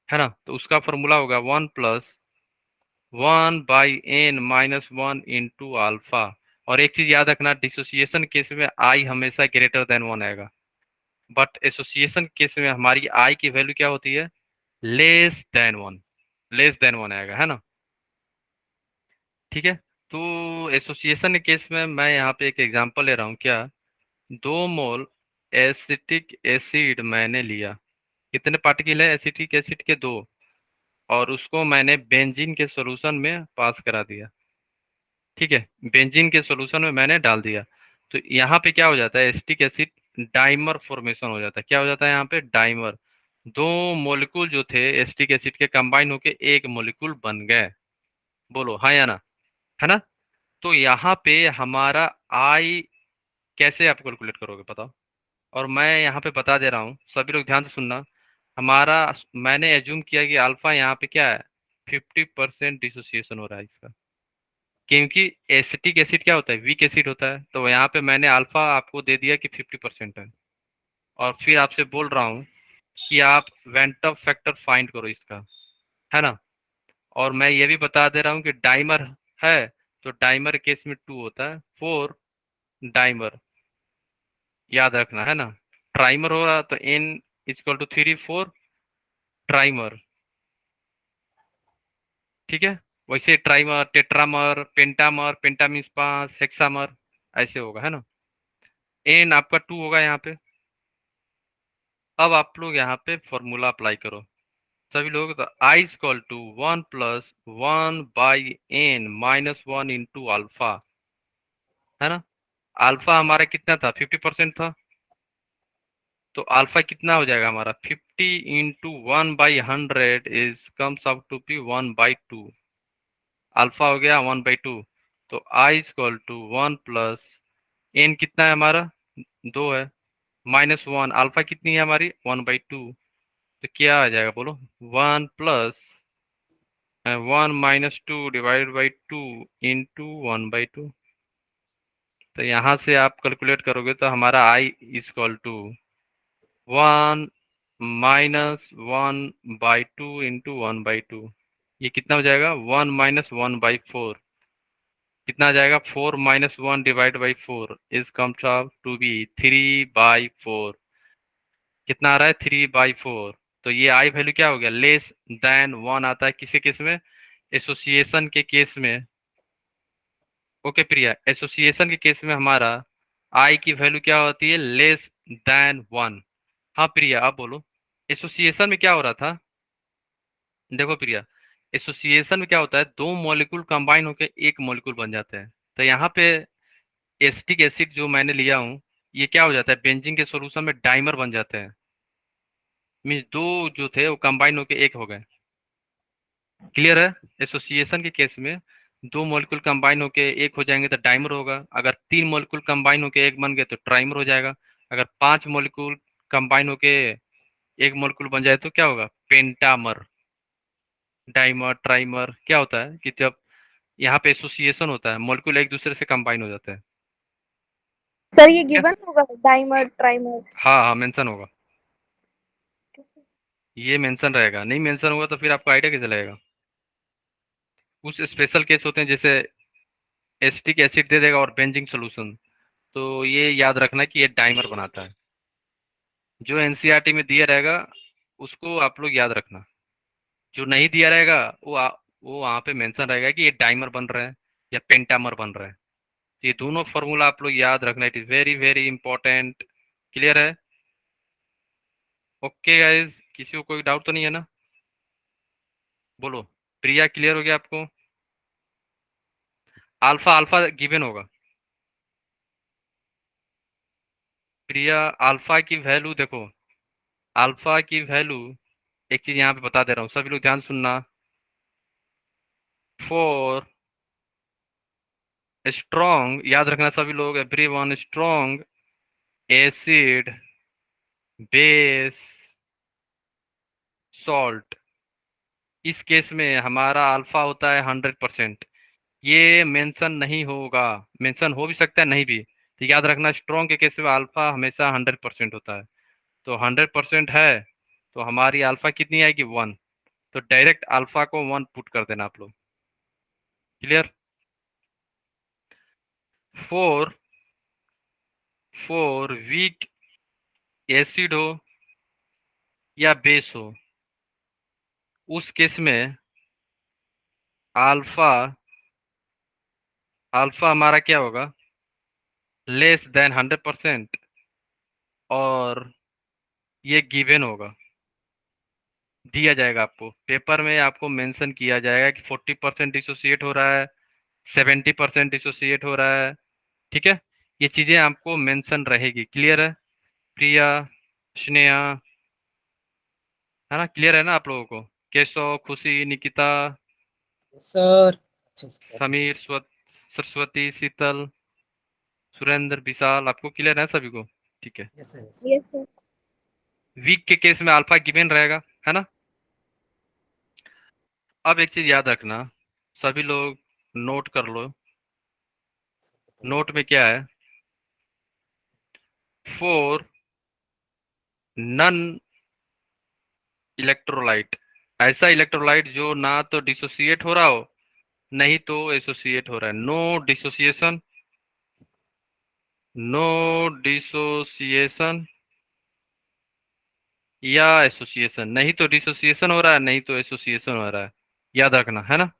है ना। तो उसका फॉर्मूला होगा 1+1/n-1 इंटू अल्फा। और एक चीज याद रखना, डिसोसिएशन केस में आई हमेशा ग्रेटर देन 1 आएगा, बट एसोसिएशन केस में हमारी आई की वैल्यू क्या होती है, लेस देन 1, लेस देन 1 आएगा, है ना। ठीक है, तो एसोसिएशन के केस में मैं यहाँ पे एक एग्जांपल ले रहा हूँ, क्या, 2 मोल एसिटिक एसिड मैंने लिया, कितने पार्टिकल है एसिटिक एसिड के, 2, और उसको मैंने बेंजीन के सॉल्यूशन में पास करा दिया। ठीक है, बेंजीन के सॉल्यूशन में मैंने डाल दिया, तो यहाँ पे क्या हो जाता है, एसिटिक एसिड डाइमर फॉर्मेशन हो जाता है। क्या हो जाता है यहाँ पे, डाइमर। 2 मॉलिक्यूल जो थे एसिटिक एसिड के कंबाइन होके एक मॉलिक्यूल बन गए, बोलो हाँ या ना, है ना। तो यहाँ पे हमारा आई कैसे आप कैलकुलेट करोगे बताओ। और मैं यहाँ पे बता दे रहा हूँ, सभी लोग ध्यान से सुनना। हमारा, मैंने एज्यूम किया कि अल्फा यहाँ पे क्या है, 50% डिसोसिएशन हो रहा है इसका, क्योंकि एसिटिक एसिड क्या होता है, वीक एसिड होता है। तो यहाँ पे मैंने अल्फा आपको दे दिया कि 50% है, और फिर आपसे बोल रहा हूँ कि आप वेंटअप फैक्टर फाइंड करो इसका, है ना। और मैं ये भी बता दे रहा हूँ कि डाइमर है तो डाइमर केस में 2 होता है, 4 डाइमर, याद रखना है ना। ट्राइमर हो रहा तो n इक्वल टू 3 4 ट्राइमर, ठीक है। वैसे ट्राइमर, टेट्रामर, पेंटामर, पेंटा मीन्स 5, हेक्सामर, ऐसे होगा, है ना। n आपका 2 होगा यहाँ पे। अब आप लोग यहाँ पे फॉर्मूला अप्लाई करो सभी लोग, तो I equal to 1 plus 1 by n minus 1 into alpha, है ना। अल्फा हमारा कितना था, 50% था, तो अल्फा कितना हो जाएगा हमारा, 50 into 1/100 is comes out to be 1/2, alpha हो गया 1/2। तो I equal to 1 plus N कितना है हमारा, 2 है, माइनस 1, अल्फा कितनी है हमारी 1/2, तो क्या आ जाएगा बोलो, 1 प्लस 1 - 2 डिवाइड बाई 2 इंटू 1/2। तो यहाँ से आप कैलकुलेट करोगे तो हमारा आई इक्वल टू 1 - 1/2 इंटू 1/2, ये कितना हो जाएगा, 1 - 1/4, कितना आ जाएगा, 4 - 1 divide by 4 is comes out to be 3/4, कितना आ रहा है 3/4। तो ये आई वैल्यू क्या हो गया, लेस देन 1 आता है किसी केस में, एसोसिएशन के केस में। ओके प्रिया, एसोसिएशन के केस में हमारा आई की वैल्यू क्या होती है, लेस देन 1। हाँ प्रिया आप बोलो, एसोसिएशन में क्या हो रहा था, देखो प्रिया, एसोसिएशन में क्या होता है, दो मॉलिक्यूल कंबाइन होकर एक मॉलिक्यूल बन जाते हैं। तो यहाँ पे एसिटिक एसिड जो मैंने लिया हूँ, ये क्या हो जाता है, बेंजीन के सॉल्यूशन में डाइमर बन जाते हैं, मीन्स दो जो थे वो कंबाइन होकर एक हो गए। क्लियर है, एसोसिएशन के केस में दो मॉलिक्यूल कंबाइन होके एक हो जाएंगे तो डाइमर होगा, अगर तीन मॉलिक्यूल कंबाइन होके एक बन गए तो ट्राइमर हो जाएगा, अगर पांच मॉलिक्यूल कंबाइन होके एक मॉलिक्यूल बन जाए तो क्या होगा, पेंटामर। डाइमर ट्राइमर क्या होता है कि जब यहाँ पे एसोसिएशन होता है, मॉलिक्यूल एक दूसरे से कंबाइन हो जाते हैं।
सर ये
क्या?
गिवन होगा डाइमर ट्राइमर?
हाँ हाँ मेंशन होगा, ये मेंशन रहेगा, नहीं मेंशन होगा तो फिर आपको आइडिया कैसे लगेगा। कुछ स्पेशल केस होते हैं जैसे एसिटिक एसिड दे देगा और बेंजिंग सोल्यूशन, तो ये याद रखना कि ये डाइमर बनाता है। जो एनसीईआरटी में दिया रहेगा उसको आप लोग याद रखना, जो नहीं दिया रहेगा वो वहाँ पे मेंशन रहेगा कि ये डाइमर बन रहा है या पेंटामर बन रहा है। ये दोनों फॉर्मूला आप लोग याद रखना, it is very very important. Clear है, ओके गाइज, किसी को कोई डाउट तो नहीं है ना, बोलो। प्रिया क्लियर हो गया आपको, अल्फा अल्फा गिवन होगा। प्रिया अल्फा की वैल्यू देखो, अल्फा की वैल्यू एक चीज यहाँ पे बता दे रहा हूँ, सभी लोग ध्यान सुनना। फोर स्ट्रॉन्ग, याद रखना सभी लोग, everyone, strong acid base salt, इस केस में हमारा अल्फा होता है 100%। ये मेंशन नहीं होगा, मेंशन हो भी सकता है नहीं भी, तो याद रखना स्ट्रॉन्ग के केस में अल्फा हमेशा 100% होता है। तो 100% है तो हमारी अल्फा कितनी आएगी, 1, तो डायरेक्ट अल्फा को 1 पुट कर देना आप लोग। Clear, four four weak acid हो या बेस हो, उस केस में अल्फा अल्फा हमारा क्या होगा, लेस देन 100%, और ये गिवन होगा, दिया जाएगा आपको पेपर में, आपको मेंशन किया जाएगा कि 40% डिसोसिएट हो रहा है, 70% डिसोसिएट हो रहा है, ठीक है। ये चीजें आपको मेंशन रहेगी। क्लियर है प्रिया, स्नेहा, है ना, क्लियर है ना आप लोगों को, केशव, खुशी, निकिता,
सर अच्छे से सर।
समीर, सरस्वती, शीतल, सुरेंद्र, विशाल, आपको क्लियर है सभी को, ठीक है।
Yes sir.
Yes sir.
Weak के केस में अल्फा गिवन रहेगा, है ना। अब एक चीज याद रखना, सभी लोग नोट कर लो, नोट में क्या है, फोर नन इलेक्ट्रोलाइट, ऐसा इलेक्ट्रोलाइट जो ना तो डिसोसिएट हो रहा हो नहीं तो एसोसिएट हो रहा है। नो डिसोसिएशन, नो डिसोसिएशन या एसोसिएशन, नहीं तो डिसोसिएशन हो रहा है नहीं तो एसोसिएशन हो रहा है, याद रखना है ना।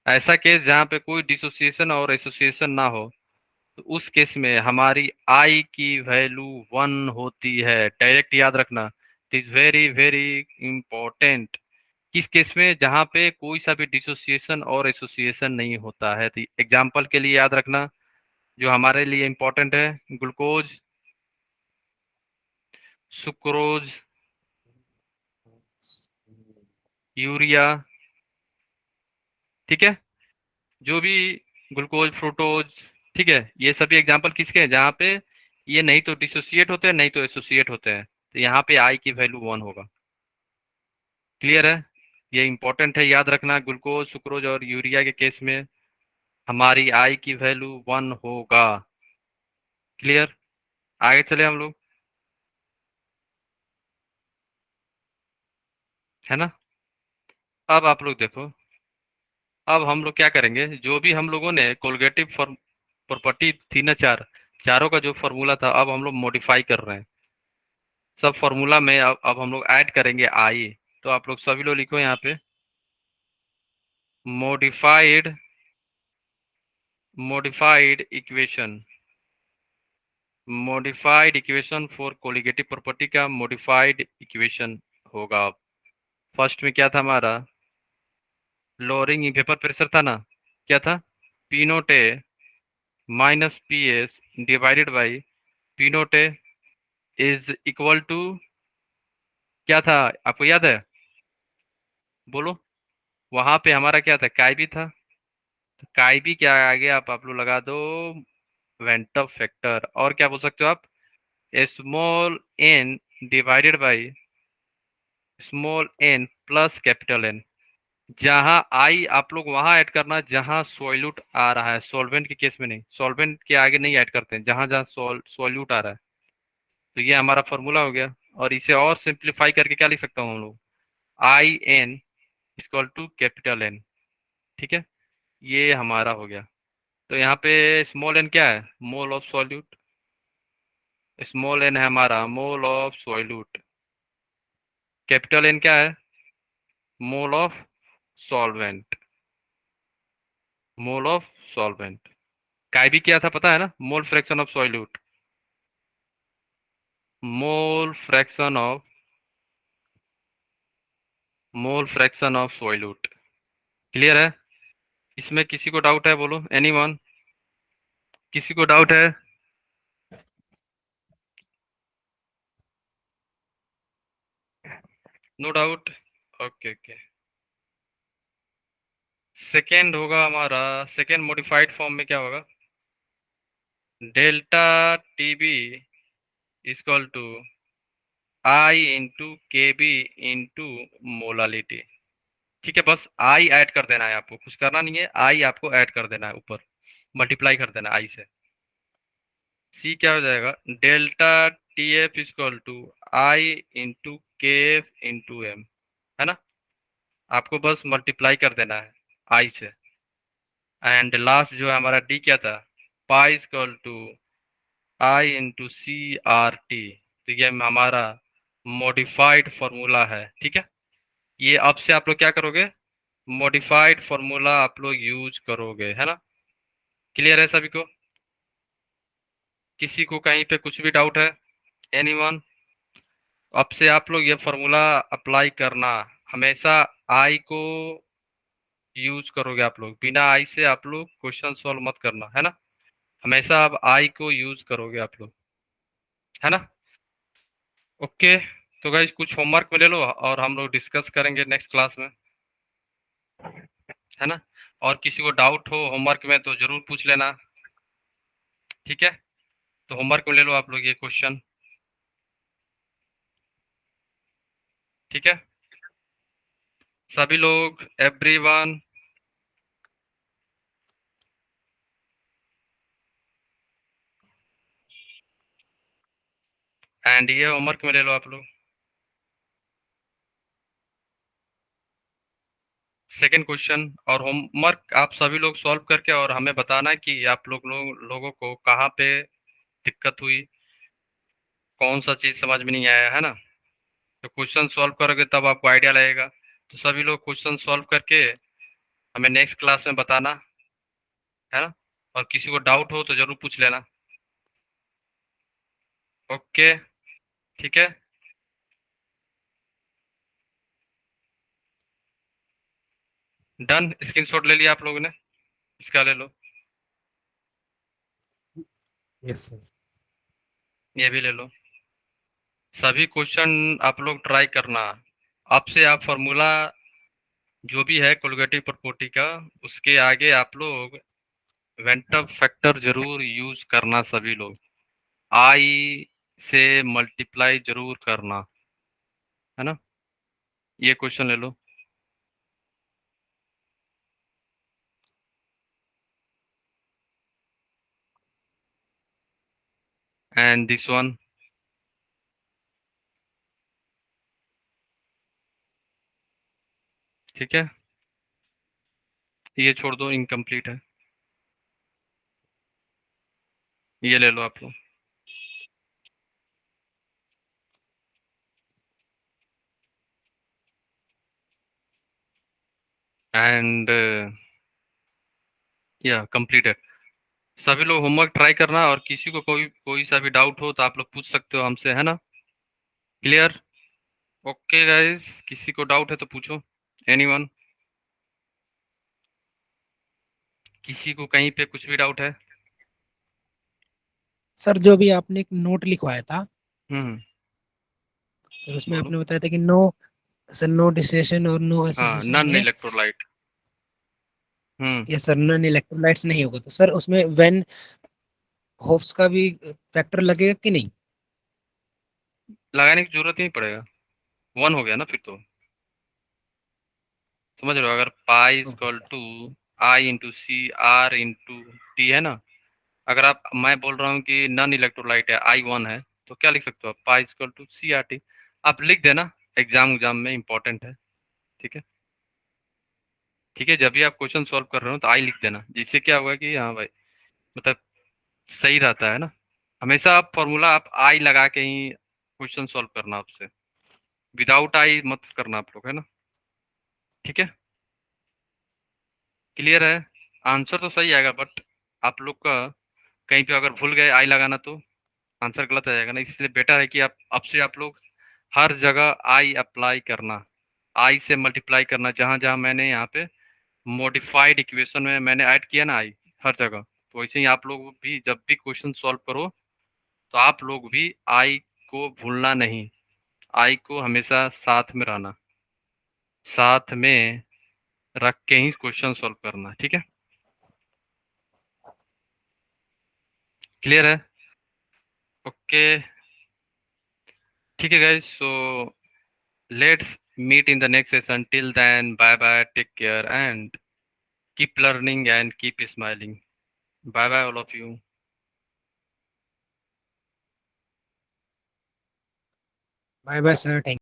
ऐसा केस जहाँ पे कोई डिसोसिएशन और एसोसिएशन ना हो तो उस केस में हमारी आई की वैल्यू 1 होती है, डायरेक्ट याद रखना। It is very very important. किस केस में? जहाँ पे कोई सा भी डिसोसिएशन और एसोसिएशन नहीं होता है। तो एग्जाम्पल के लिए याद रखना जो हमारे लिए इंपॉर्टेंट है, ग्लूकोज, सुक्रोज, यूरिया, ठीक है, जो भी ग्लूकोज, फ्रूक्टोज, ठीक है, ये सभी एग्जाम्पल किसके हैं जहाँ पे ये नहीं तो डिसोसिएट होते हैं नहीं तो एसोसिएट होते हैं, तो यहाँ पे आई की वैल्यू 1 होगा। क्लियर है? ये इंपॉर्टेंट है, याद रखना। ग्लूकोज, सुक्रोज और यूरिया के केस में हमारी आई की वैल्यू 1 होगा। क्लियर? आगे चले हम लोग, है ना। अब आप लोग देखो, अब हम लोग क्या करेंगे, जो भी हम लोगों ने कोलगेटिव प्रॉपर्टी थी ना, चारों का जो फॉर्मूला था, अब हम लोग मॉडिफाई कर रहे हैं। सब फॉर्मूला में अब हम लोग ऐड करेंगे आई। तो आप लोग सभी लोग लिखो यहाँ पे, modified modified equation, modified equation for colligative property का मॉडिफाइड इक्वेशन होगा। फर्स्ट में क्या था हमारा, लोअरिंग वेपर प्रेशर था ना, क्या था, P naught A minus P S divided by P naught A is equal to, क्या था आपको याद है? बोलो। वहां पे हमारा क्या था, काय भी था। तो काय भी क्या आगे आप लोग लगा दो वेंटअप फैक्टर, और क्या बोल सकते हो आप, small N divided by small N plus capital N. जहां आई आप लोग वहां ऐड करना जहां सॉल्यूट आ रहा है, सॉल्वेंट के केस में नहीं, सॉल्वेंट के आगे नहीं ऐड करते हैं, जहां जहां सॉल्यूट आ रहा है। तो ये हमारा फॉर्मूला हो गया। और इसे और सिंप्लीफाई करके क्या लिख सकता हूँ हम लोग, I N equal to capital N, ठीक है, ये हमारा हो गया। तो यहाँ पे स्मॉल एन क्या है, mole of solute, small N है हमारा mole of solute, capital N क्या है, mole of solvent, mole of solvent. Chi भी क्या था पता है ना, mole fraction of solute, mole fraction of mole fraction of solute. Clear है? इसमें किसी को डाउट है बोलो, एनीवन, किसी को डाउट है? No doubt, okay okay. Second होगा हमारा, सेकेंड मॉडिफाइड फॉर्म में क्या होगा, delta T B equal to I into K B into molality. ठीक है, बस आई ऐड कर देना है, आपको कुछ करना नहीं है, आई आपको ऐड कर देना है, ऊपर मल्टीप्लाई कर देना आई से। सी क्या हो जाएगा, delta T F equal to I into K F into M, है ना। आपको बस मल्टीप्लाई कर देना है आई से। एंड लास्ट जो है हमारा डी क्या था, pi equal to I into C R T. तो ये हमारा मॉडिफाइड फॉर्मूला है, ठीक है। ये अब से आप लोग क्या करोगे, मॉडिफाइड फॉर्मूला आप लोग यूज करोगे, है ना। क्लियर है सभी को? किसी को कहीं पे कुछ भी डाउट है, एनीवन? अब से आप लोग ये फॉर्मूला अप्लाई करना, हमेशा आई को यूज करोगे आप लोग, बिना आई से आप लोग क्वेश्चन सॉल्व मत करना, है ना। हमेशा अब आई को यूज करोगे आप लोग, है ना। ओके, तो गाइस कुछ होमवर्क में ले लो और हम लोग डिस्कस करेंगे नेक्स्ट क्लास में, है ना। और किसी को डाउट हो होमवर्क में तो जरूर पूछ लेना, ठीक है। तो होमवर्क में ले लो आप लोग ये क्वेश्चन, ठीक है, सभी लोग, एवरीवन। एंड ये होमवर्क में ले लो आप लोग। सेकंड क्वेश्चन और होमवर्क आप सभी लोग सॉल्व करके और हमें बताना है कि आप लोगों को कहाँ पे दिक्कत हुई, कौन सा चीज़ समझ में नहीं आया, है ना? तो क्वेश्चन सॉल्व करोगे तब आपको आइडिया लगेगा। तो सभी लोग क्वेश्चन सॉल्व करके हमें नेक्स्ट क्लास में बताना, है ना? और किसी को डाउट हो तो ज़रूर पूछ लेना। ओके, ठीक है? डन। स्क्रीनशॉट ले लिया आप लोगों ने? इसका ले लो,
यस सर।
ये भी ले लो। सभी क्वेश्चन आप लोग ट्राई करना। अब से आप फॉर्मूला जो भी है कोलिगेटिव प्रॉपर्टी का, उसके आगे आप लोग वेंटअप फैक्टर जरूर यूज करना सभी लोग। आई से मल्टीप्लाई जरूर करना, है ना? ये क्वेश्चन ले लो। एंड दिस वन, ठीक है? ये छोड़ दो, इनकम्प्लीट है। ये ले लो आप लोग। एंड या कंप्लीटेड। सभी लोग होमवर्क ट्राई करना और किसी को कोई सा भी डाउट हो तो आप लोग पूछ सकते हो हमसे, है ना? क्लियर? ओके गाइस, किसी को डाउट है तो पूछो। एनीवन? किसी को कहीं पे कुछ भी डाउट है?
सर जो भी आपने एक नोट लिखवाया था,
हम्म,
सर उसमें
बोलो।
आपने बताया था कि नो, सर नो डिसेशन और नो
हाँ,
एसोसिएशन
नन
में,
इलेक्ट्रोलाइट। हम्म,
ये सर नन इलेक्ट्रोलाइट्स नहीं होगा, तो सर उसमें व्हेन होप्स का भी फैक्टर लगेगा कि नहीं?
लगाने की जरूरत ही नहीं पड़ेगा। वन हो गया ना फिर तो। समझ रहे हो? अगर pi
okay
is equal
sir.
Two I into C R into T, है ना? अगर मैं बोल रहा हूँ कि नन इलेक्ट्रोलाइट है, आई वन है, तो क्या लिख सकते हो आप? Pi is equal to C R T. आप लिख देना, एग्जाम में इंपॉर्टेंट है। ठीक है? ठीक है, जब भी आप क्वेश्चन सॉल्व कर रहे हो तो आई लिख देना, जिससे क्या होगा कि हाँ भाई, मतलब सही रहता है ना। हमेशा आप फॉर्मूला आप आई लगा के ही क्वेश्चन सॉल्व करना आपसे, विदाउट आई मत करना आप लोग, है ना? ठीक है? क्लियर है? आंसर तो सही आएगा, बट आप लोग का कहीं पे अगर भूल गए आई लगाना तो आंसर गलत आ जाएगा ना। इसलिए बेटर है कि आप अब से आप लोग हर जगह आई अप्लाई करना, आई से मल्टीप्लाई करना। जहाँ जहाँ मैंने यहाँ पे मॉडिफाइड इक्वेशन में मैंने ऐड किया ना आई, हर जगह, तो वैसे ही आप लोग भी जब भी क्वेश्चन सॉल्व करो तो आप लोग भी आई को भूलना नहीं। आई को हमेशा साथ में रहना, साथ में रख के ही क्वेश्चन सॉल्व करना। ठीक है? क्लियर है? ओके, ठीक है guys, so let's meet in the next session. Till then, bye bye, take care, and keep learning and keep smiling. Bye bye, all of you.
Bye bye sir, thank